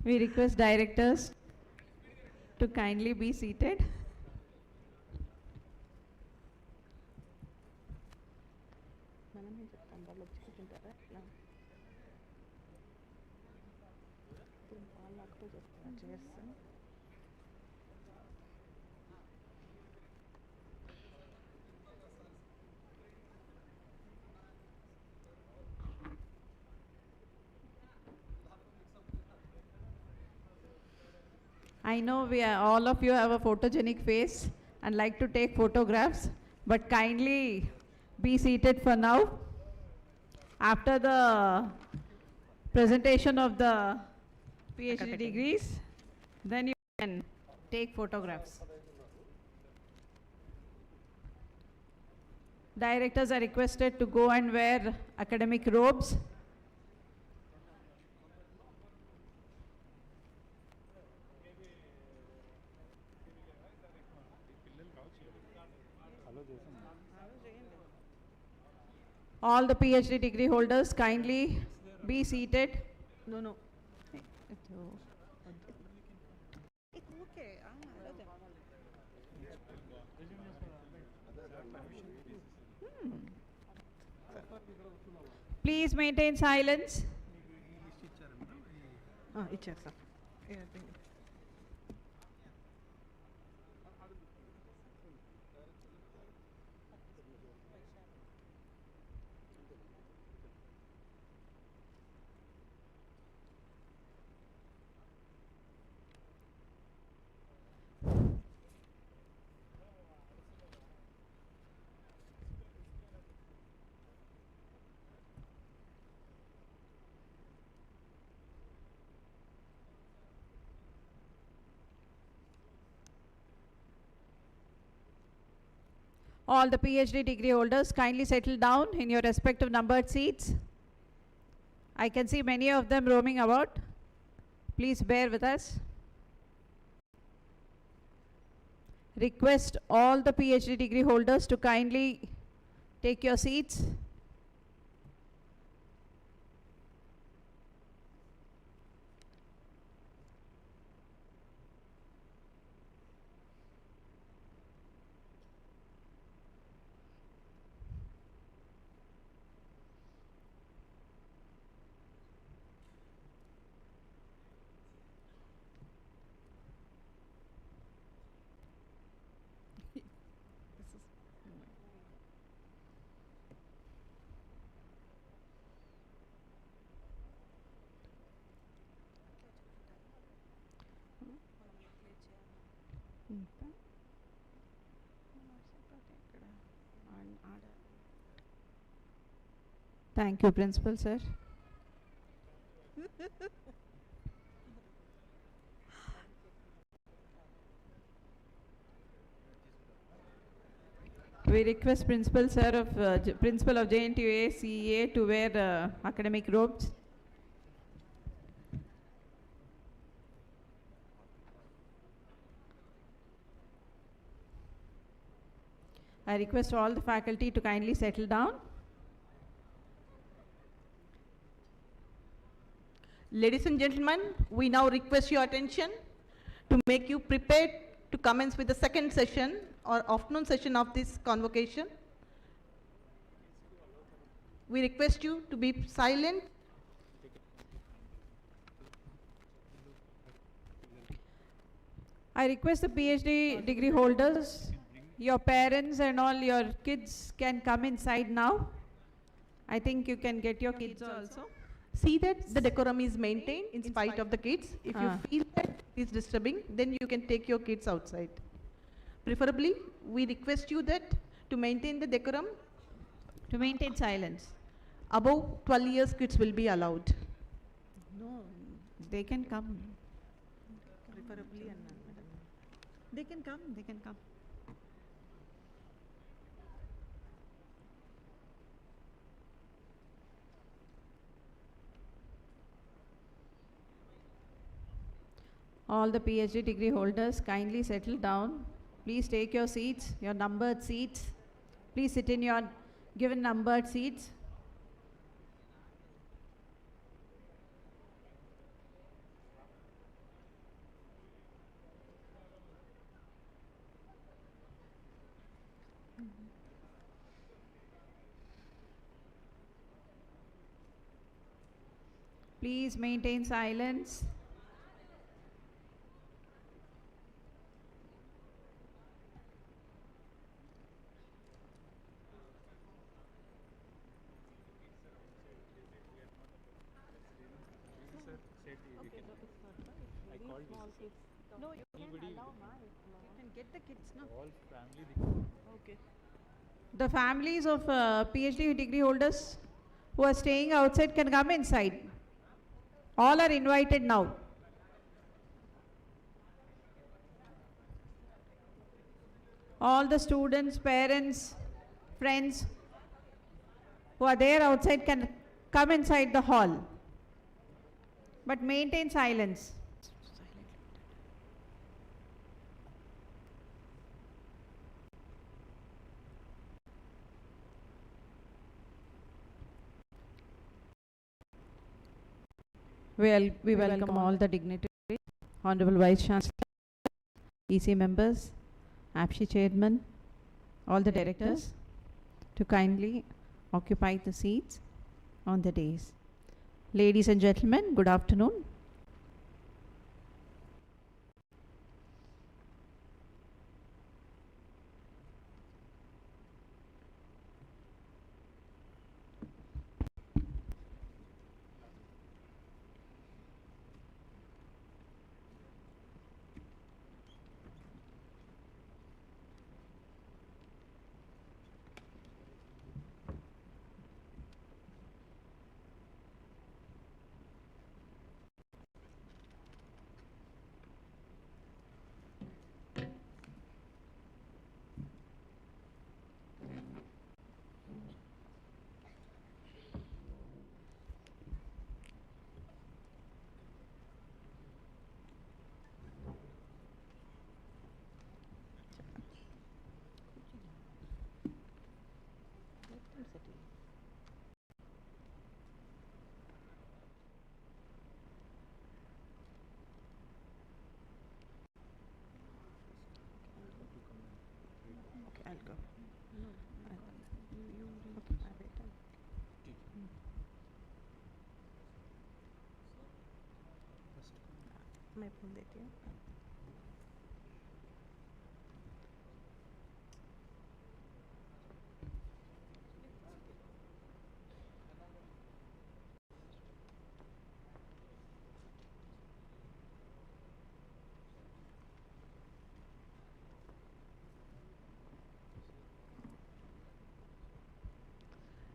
Speaker 5: We request directors to kindly be seated. I know all of you have a photogenic face and like to take photographs, but kindly be seated for now. After the presentation of the PhD degrees, then you can take photographs. Directors are requested to go and wear academic robes. All the PhD degree holders kindly be seated.
Speaker 4: No.
Speaker 5: Please maintain silence.
Speaker 4: Ichar sir.
Speaker 5: All the PhD degree holders kindly settle down in your respective numbered seats. I can see many of them roaming about. Please bear with us. Request all the PhD degree holders to kindly take your seats. Thank you, Principal Sir. We request Principal Sir of Principal of JNTUA-CEA to wear academic robes. I request all the faculty to kindly settle down.
Speaker 4: Ladies and gentlemen, we now request your attention to make you prepared to commence with the second session or afternoon session of this convocation. We request you to be silent.
Speaker 5: I request the PhD degree holders, your parents and all your kids can come inside now. I think you can get your kids also.
Speaker 4: See that the decorum is maintained in spite of the kids. If you feel that it is disturbing, then you can take your kids outside. Preferably, we request you that to maintain the decorum.
Speaker 5: To maintain silence.
Speaker 4: Above 12 years kids will be allowed.
Speaker 5: No, they can come.
Speaker 4: Preferably,
Speaker 5: They can come, they can come. All the PhD degree holders kindly settle down. Please take your seats, your numbered seats. Please sit in your given numbered seats. Please maintain silence.
Speaker 4: No, you can allow, you can get the kids, no?
Speaker 1: All family.
Speaker 4: Okay.
Speaker 5: The families of PhD degree holders who are staying outside can come inside. All are invited now. All the students, parents, friends who are there outside can come inside the hall. But maintain silence. We welcome all the dignitaries, Honorable Vice Chancellor, EC members, APSHI chairman, all the directors to kindly occupy the seats on the dais. Ladies and gentlemen, good afternoon.
Speaker 4: मैं phone देती हूँ.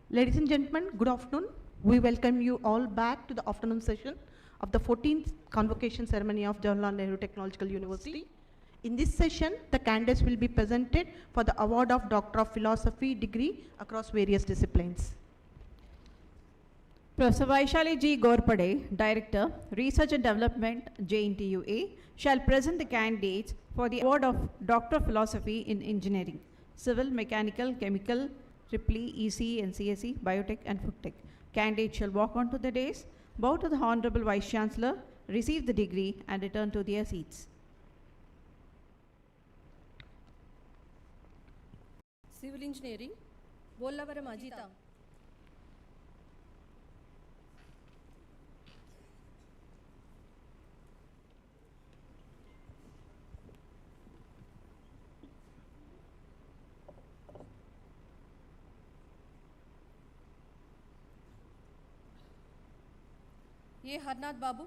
Speaker 4: Ladies and gentlemen, good afternoon. We welcome you all back to the afternoon session of the 14th Convocation Ceremony of Jawaharlal Nehru Technological University. In this session, the candidates will be presented for the award of Doctor of Philosophy degree across various disciplines.
Speaker 5: Professor Vaishali G. Gorpade, Director, Research and Development, JNTUA, shall present the candidates for the award of Doctor of Philosophy in Engineering, Civil, Mechanical, Chemical, Triple EC, NCSE, Biotech and Food Tech. Candidates shall walk onto the dais, bow to the Honorable Vice Chancellor, receive the degree and return to their seats.
Speaker 11: Civil Engineering, Bolavaram Ajita. ये हरनाथ बाबू.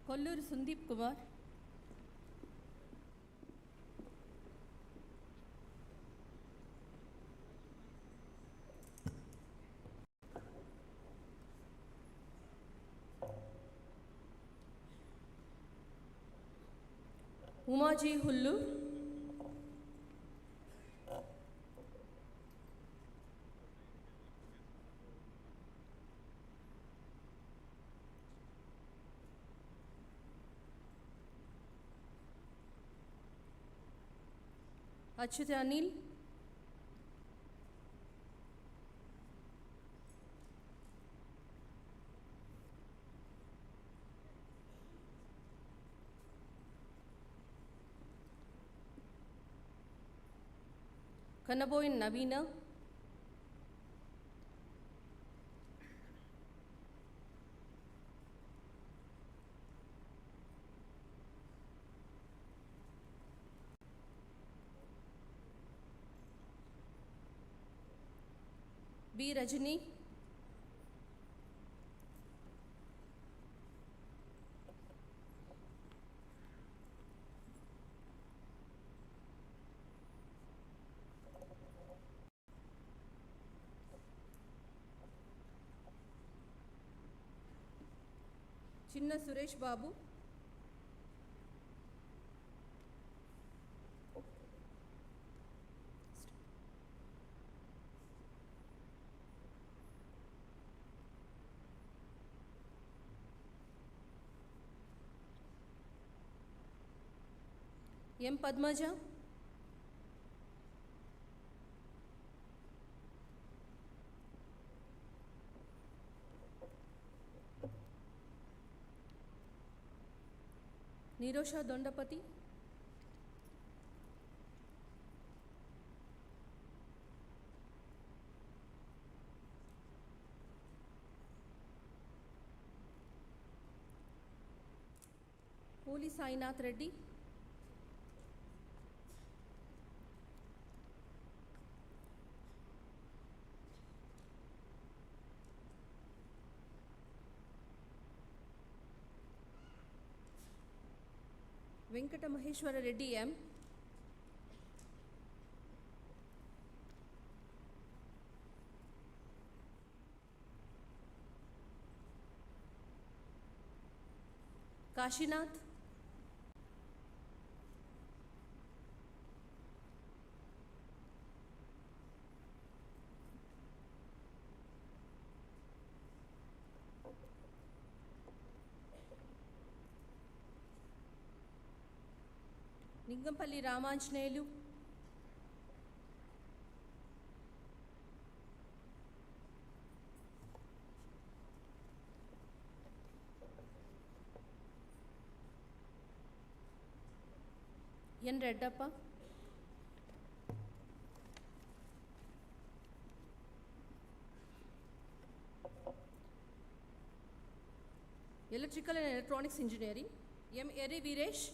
Speaker 11: Kollur Sandeep Kumar. Umaji हुल्लू. Achyut Anil. Kanaboyin Navina. B. Rajani. చిన్న సురేష్ బాబు, ఎం Padmaja, Nirosha Dondapati, Poli Sainath Reddy, Venkata Maheswara Reddy M, Kasinath, Ningampalli Ramanjaneyulu, N Reddappa, electrical and electronics engineering M Erri Veeresh,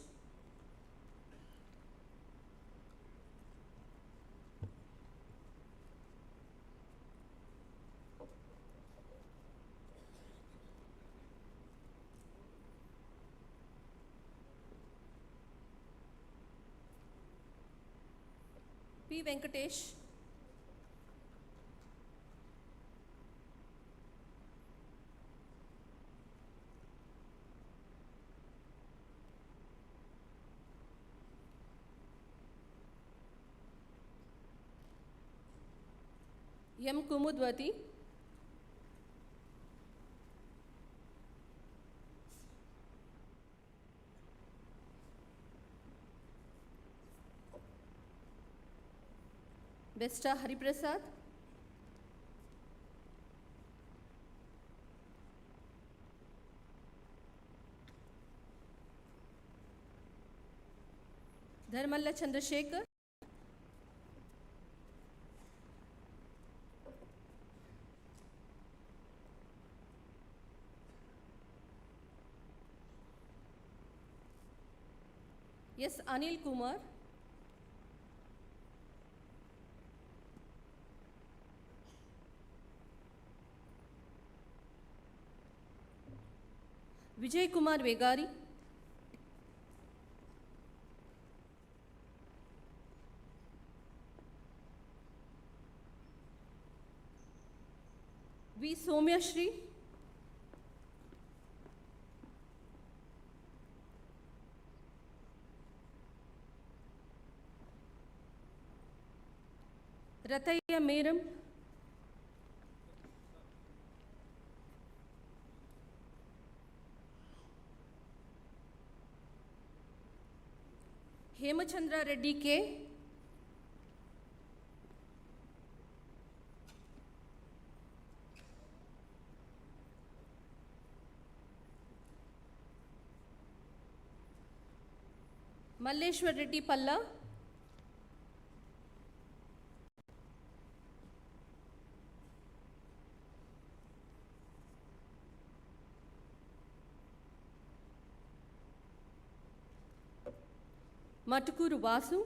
Speaker 11: P Venkatesh, M Kumudvathi, Besta Hariprasad, Dharmalla Chandrasekhar, S Anil Kumar, Vijay Kumar Vegari, V Sowmyasri, Ratayya Meram, Hemachandrareddy K, Malleswar Reddy Palla, Matukuru Vasu,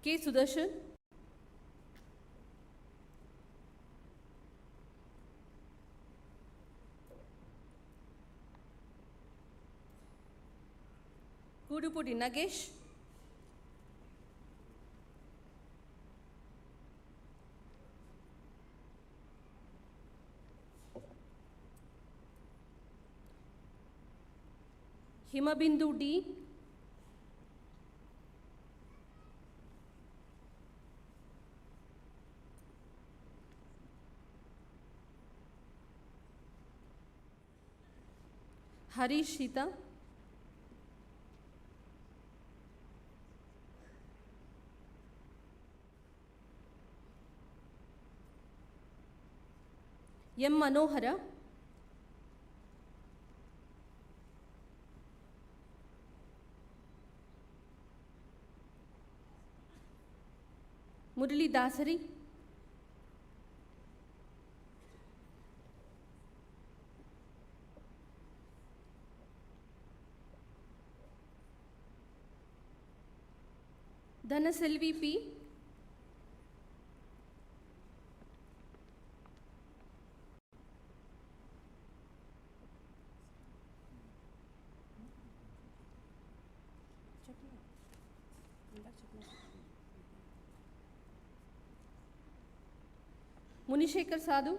Speaker 11: K Sudarshan, Kudupudi Nagesh, Himabindu D. Harishita. M. Manohara. Murali Dasari. Dhanaselvi P. Munishekar Sadhu.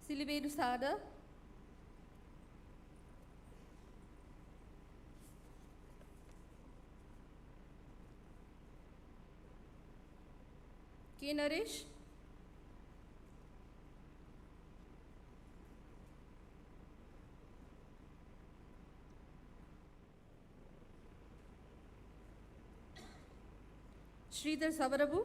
Speaker 11: Siliveru Sada. K. Naresh. Sridhar Savarabu.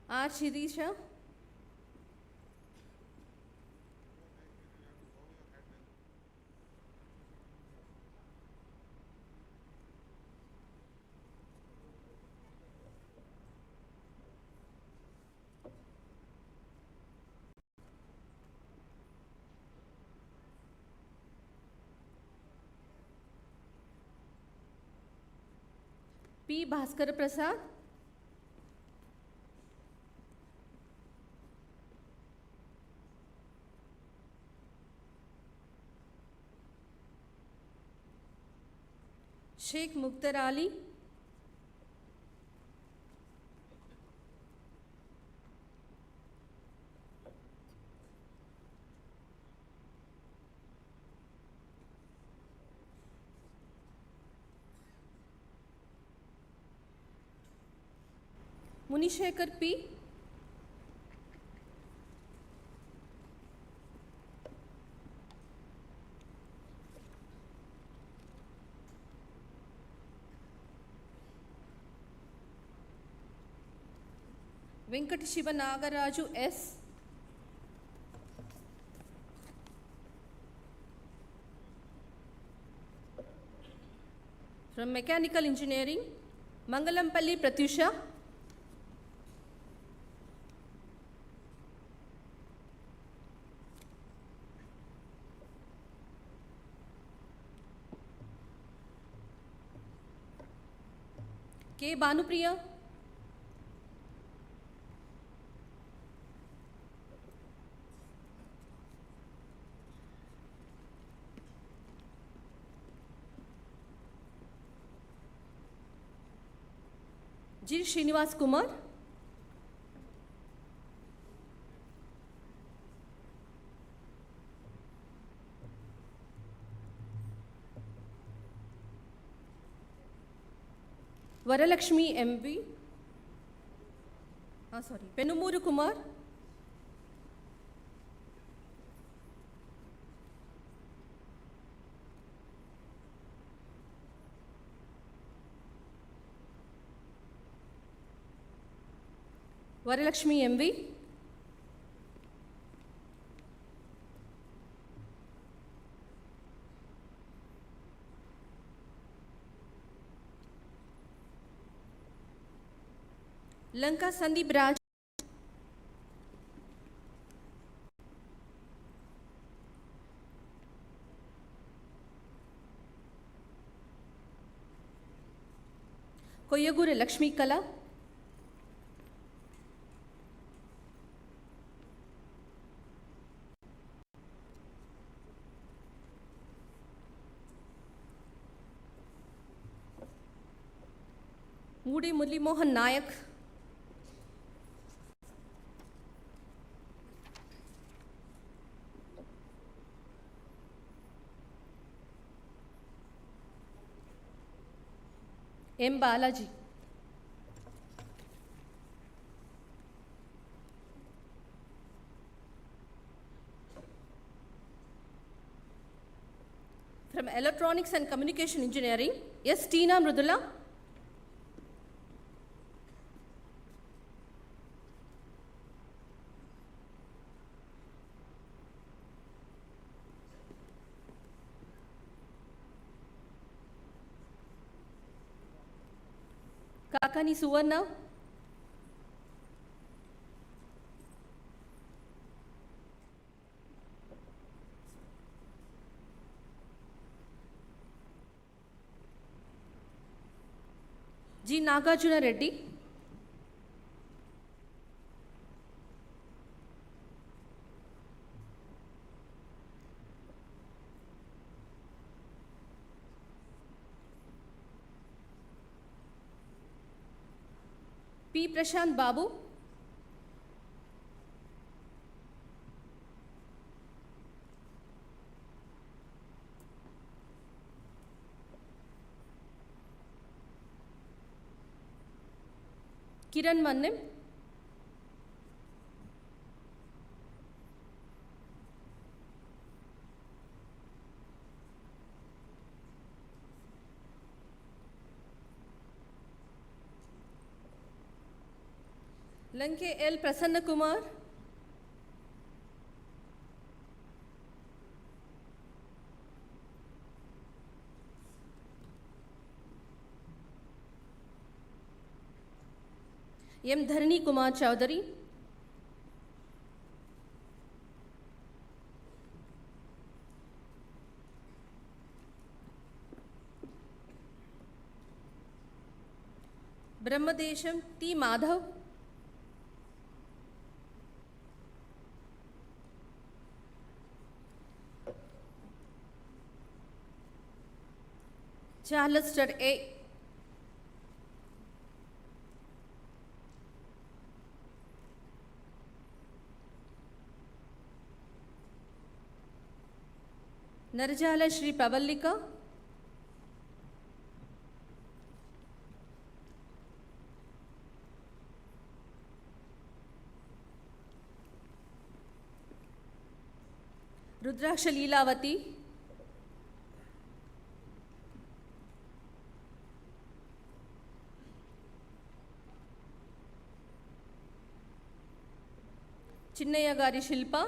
Speaker 11: R. Shirisha. P. Bhaskar Prasad. Sheikh Mukhtar Ali. Munishekar P. Venkat Shiva Nagaraju S. From Mechanical Engineering, Mangalampalli Pratyusha. K. Banupriya. G. Srinivas Kumar. Varalakshmi MV. Penumuru Kumar. Varalakshmi MV. Lanka Sandeep Raj. Koyaguru Lakshmi Kala. Udi Murli Mohan Nayak. M. Balaji. From Electronics and Communication Engineering, S. Tina Mrudula. Kakani Suvarna. G. Nagarjuna Reddy. P. Prashant Babu. Kiran Mannim. Lanke L. Prasanna Kumar. M. Dharani Kumar Chowdhury. Brahmadesham T. Madhav. Charleston A. Narjala Shri Pavallika. Rudraksha Leelavati. Chinnaya Gari Shilpa.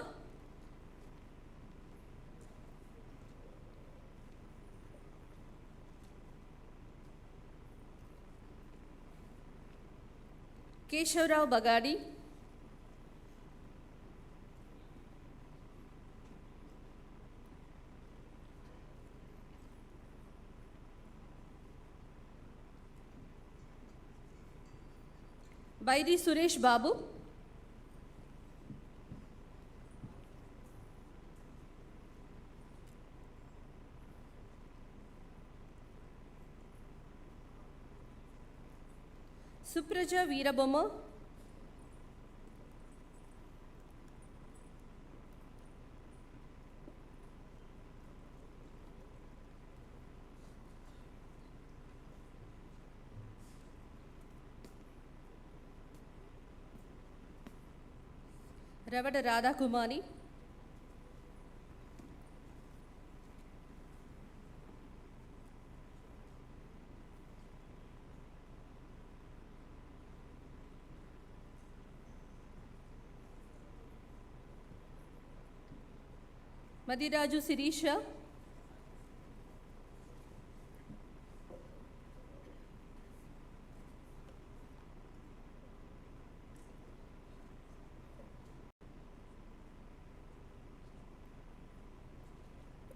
Speaker 11: Keshavrao Bagadi. Vaidi Suresh Babu. Supraja Veerabomma. Ravada Radha Kumari. Madiraju Sirisha.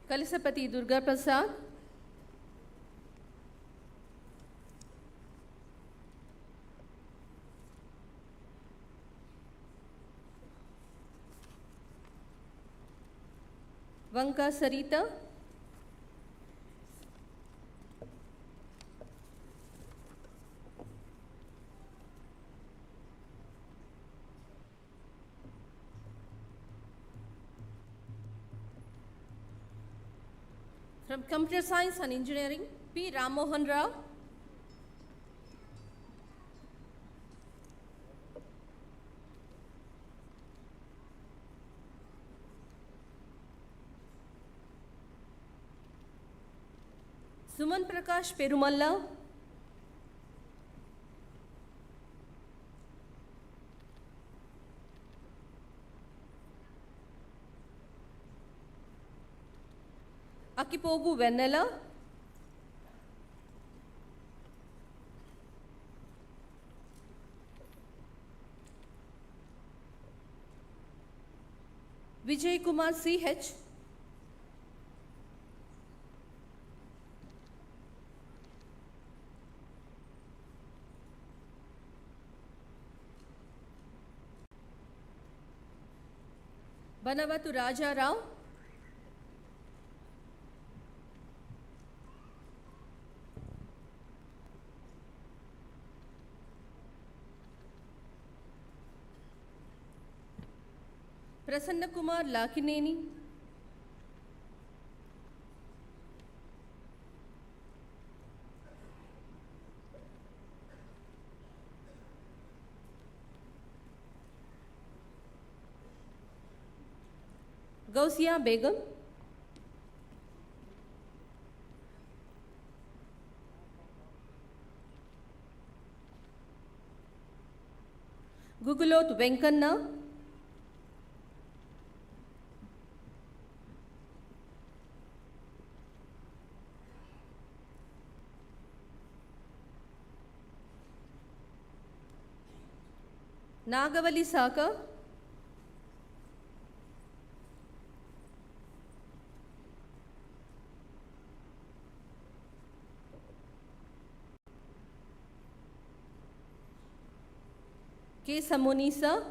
Speaker 11: Kalisapati Durga Prasad. Vanka Sarita. From Computer Science and Engineering, P. Rammohan Rao. Suman Prakash Perumalla. Akipogu Vennela. Vijay Kumar C.H. Banavatu Raja Rao. Prasanna Kumar Lakineni. Gausia Begum. Gugulot Venkanna. Nagavali Saka. K. Samonisa.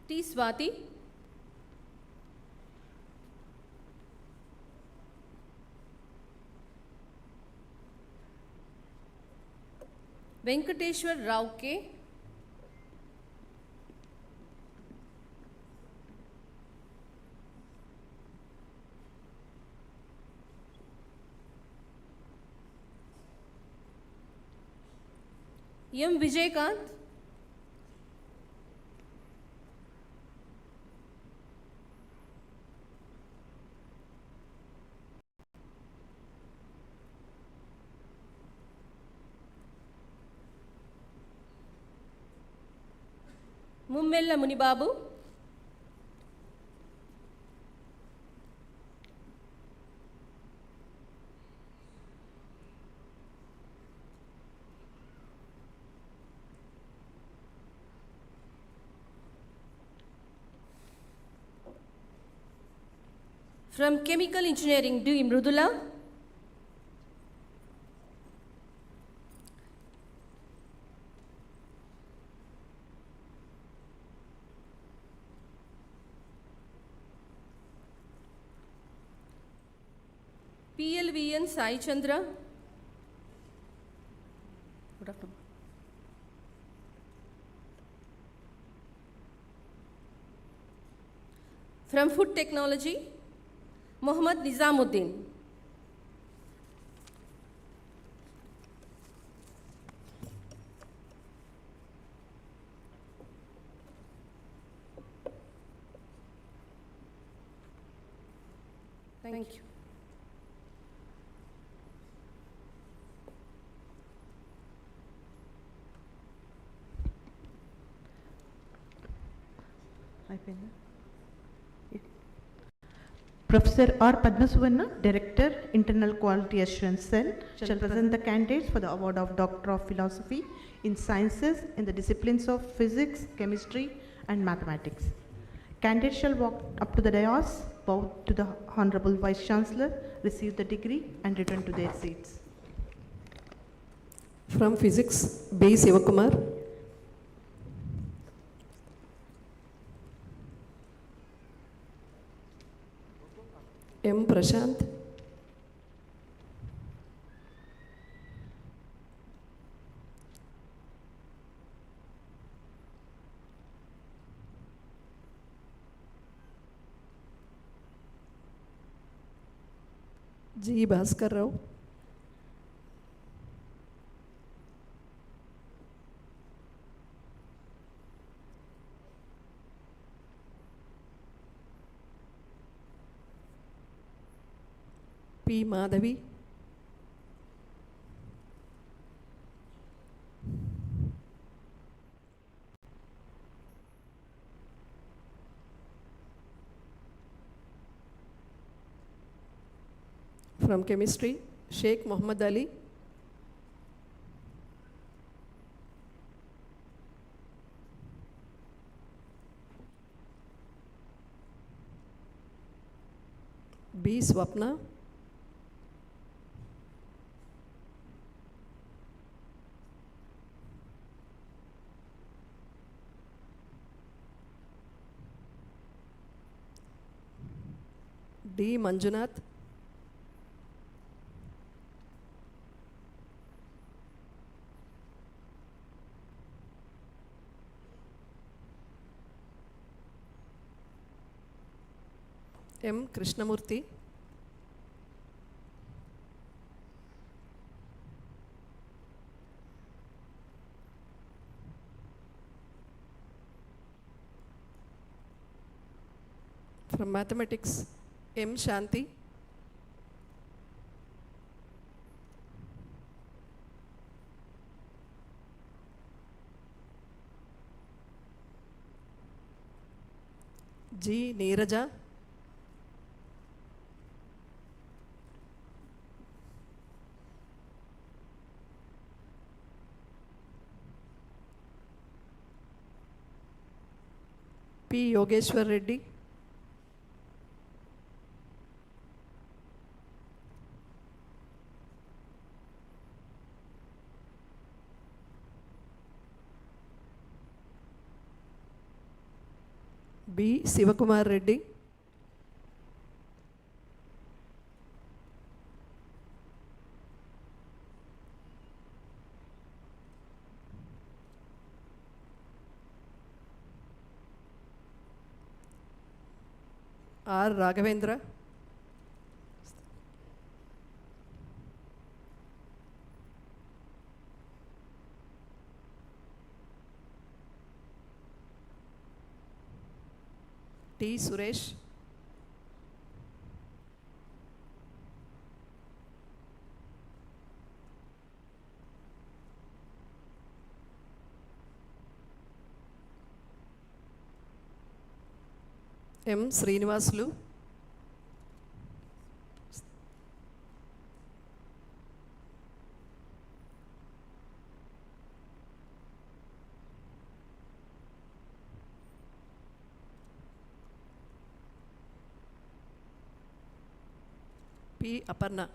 Speaker 11: T. Swati. Venkateshwar Rao K. M. Vijaykanth. Mummella Munibabu. From Chemical Engineering, D. Mrudula. PLVN Sai Chandra. Good afternoon. From Food Technology, Mohammad Nizamuddin. Thank you.
Speaker 4: Professor R. Padmasuvarna, Director, Internal Quality Assurance Cell, shall present the candidates for the award of Doctor of Philosophy in Sciences in the disciplines of Physics, Chemistry and Mathematics. Candidates shall walk up to the dais, bow to the Honorable Vice Chancellor, receive the degree and return to their seats.
Speaker 12: From Physics, B. Sivakumar. M. Prashant. G. Bhaskar Rao. P. Madhavi. From chemistry, Sheikh Muhammad Ali. B. Swapna. D. Manjunath. M. Krishnamurthy. From mathematics, M. Shanti. G. Neeraja. P. Yogeshwar Reddy. B. Sivakumar Reddy. R. Raghavendra. T. Suresh. M. Srinivasulu. P. Aparna.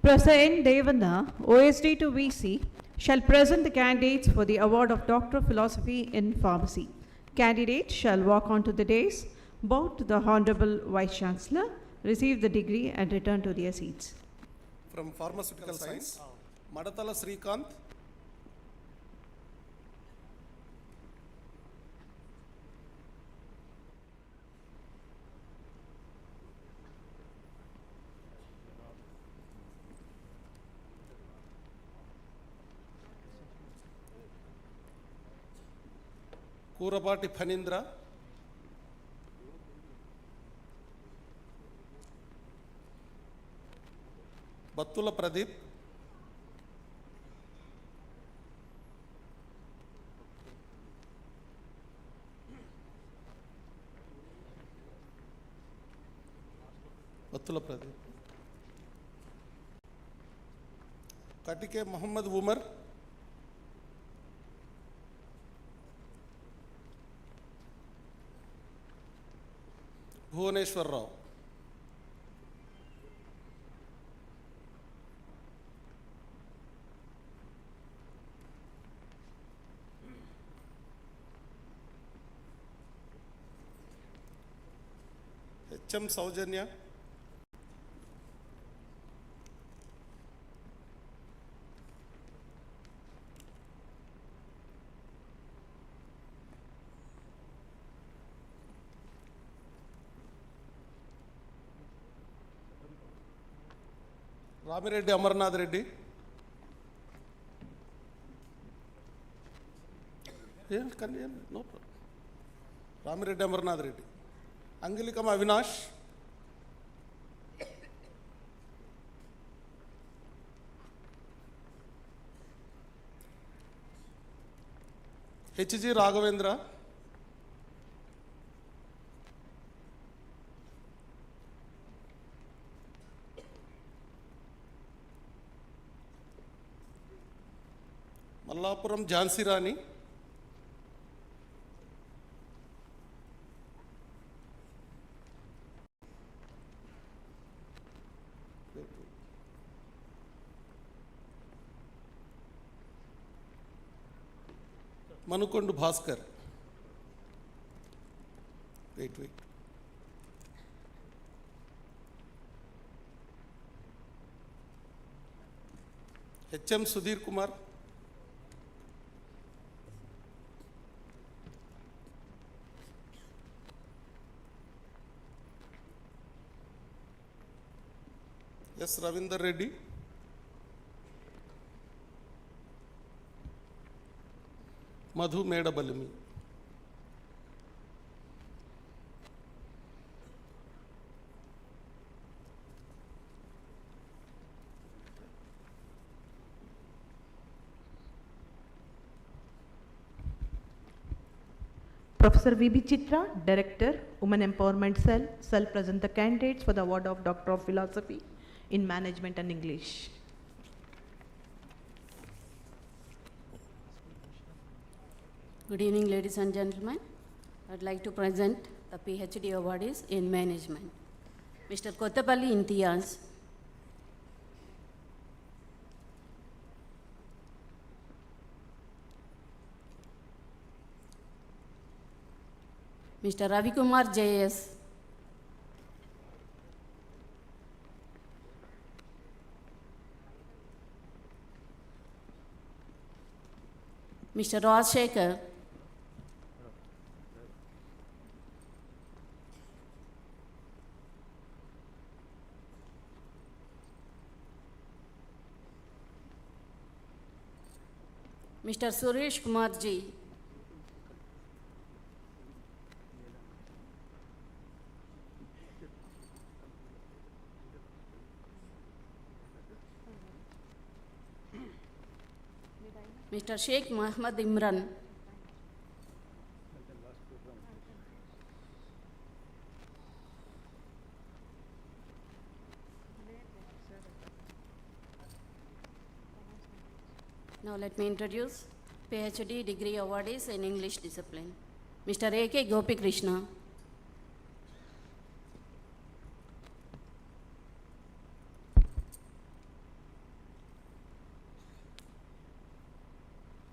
Speaker 5: Professor N. Devana, OSD to VC, shall present the candidates for the award of Doctor of Philosophy in Pharmacy. Candidates shall walk onto the dais, bow to the Honorable Vice Chancellor, receive the degree and return to their seats.
Speaker 13: From Pharmaceutical Science, Madatala Srikanth. Kurapati Phanindra. Battula Pradeep. Battula Pradeep. Katike Muhammad Umar. Bhuvaneshwar Rao. HM Saujanya. Ramireddy Amarnath Reddy. Yeah, no problem. Ramireddy Amarnath Reddy. Angelikam Avinash. H.G. Raghavendra. Mallapuram Jhansi Rani. Manukondu Bhaskar. Wait. H.M. Sudhir Kumar. S. Ravinder Reddy. Madhu Medabalimi.
Speaker 4: Professor V.B. Chitra, Director, Women Empowerment Cell, shall present the candidates for the award of Doctor of Philosophy in Management and English.
Speaker 14: Good evening, ladies and gentlemen. I'd like to present the PhD awardees in management. Mr. Kottapalli Imtiaz, Mr. Ravikumar J.S., Mr. Rajshekhar, Mr. Suresh Kumar Ji, Mr. Sheikh Muhammad Imran, now let me introduce PhD degree awardees in English discipline. Mr. A.K. Gopi Krishna,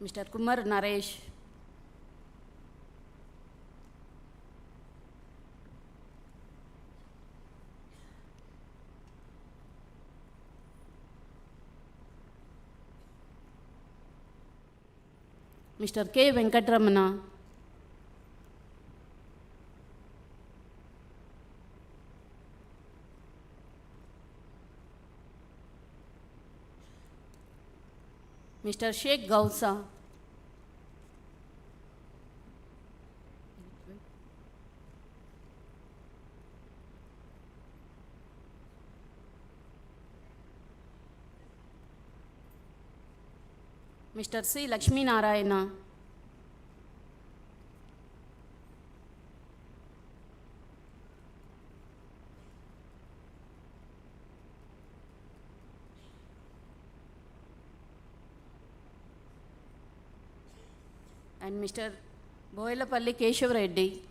Speaker 14: Mr. Kumar Naresh, Mr. K. Venkatramana, Mr. Sheikh Gausa, Mr. C. Lakshmi Narayana, and Mr. Boyalapalli Keshav Reddy.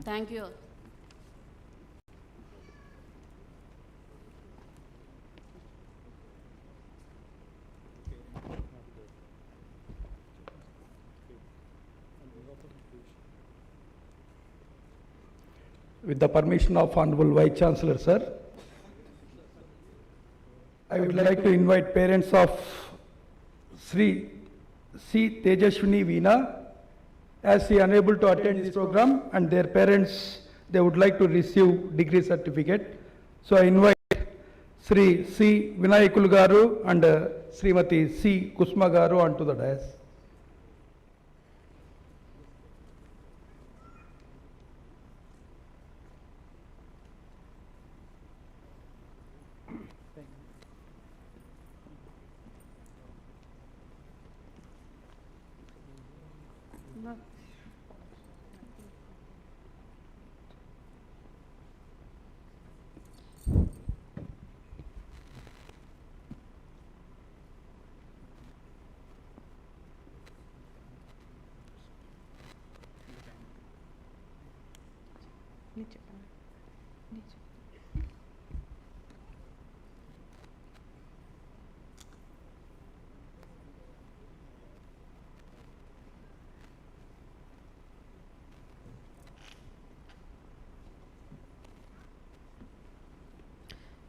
Speaker 14: Thank you.
Speaker 15: With the permission of Honorable Vice Chancellor, sir, I would like to invite parents of Sri C. Tejashwini Veena as he unable to attend this program and their parents, they would like to receive degree certificate. So I invite Sri C. Vinayakulu Garu and Srimati C. Kusma Garu onto the dais.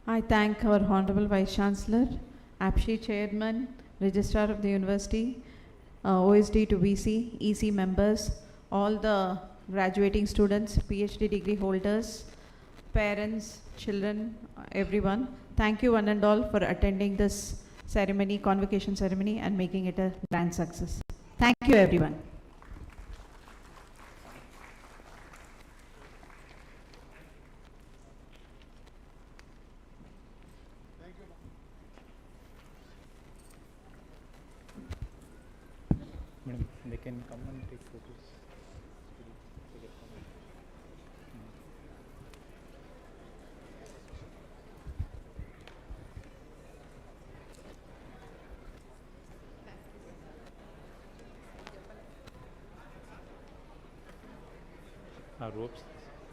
Speaker 5: I thank our Honorable Vice Chancellor, APSHI Chairman, Registrar of the University, OSD to BC, EC members, all the graduating students, PhD degree holders, parents, children, everyone. Thank you one and all for attending this ceremony, convocation ceremony, and making it a grand success. Thank you everyone.
Speaker 1: Madam, they can come and take photos.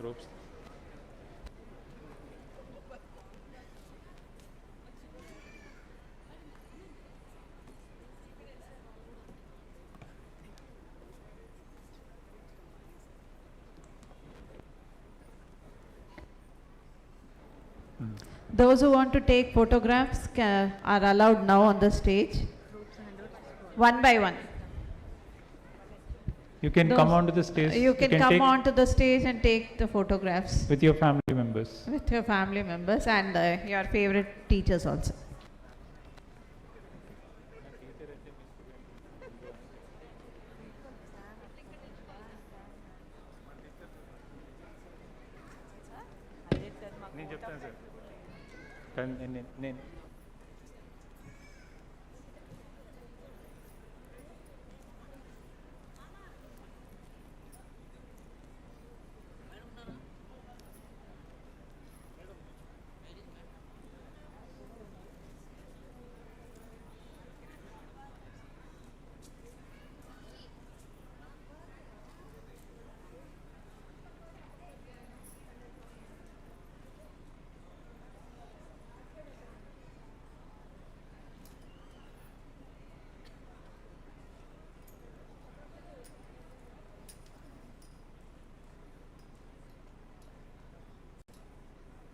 Speaker 1: Ropes.
Speaker 5: Those who want to take photographs are allowed now on the stage, one by one.
Speaker 1: You can come onto the stage.
Speaker 5: You can come onto the stage and take the photographs
Speaker 1: with your family members.
Speaker 5: With your family members and your favorite teachers also.
Speaker 1: నేను చెప్తాను sir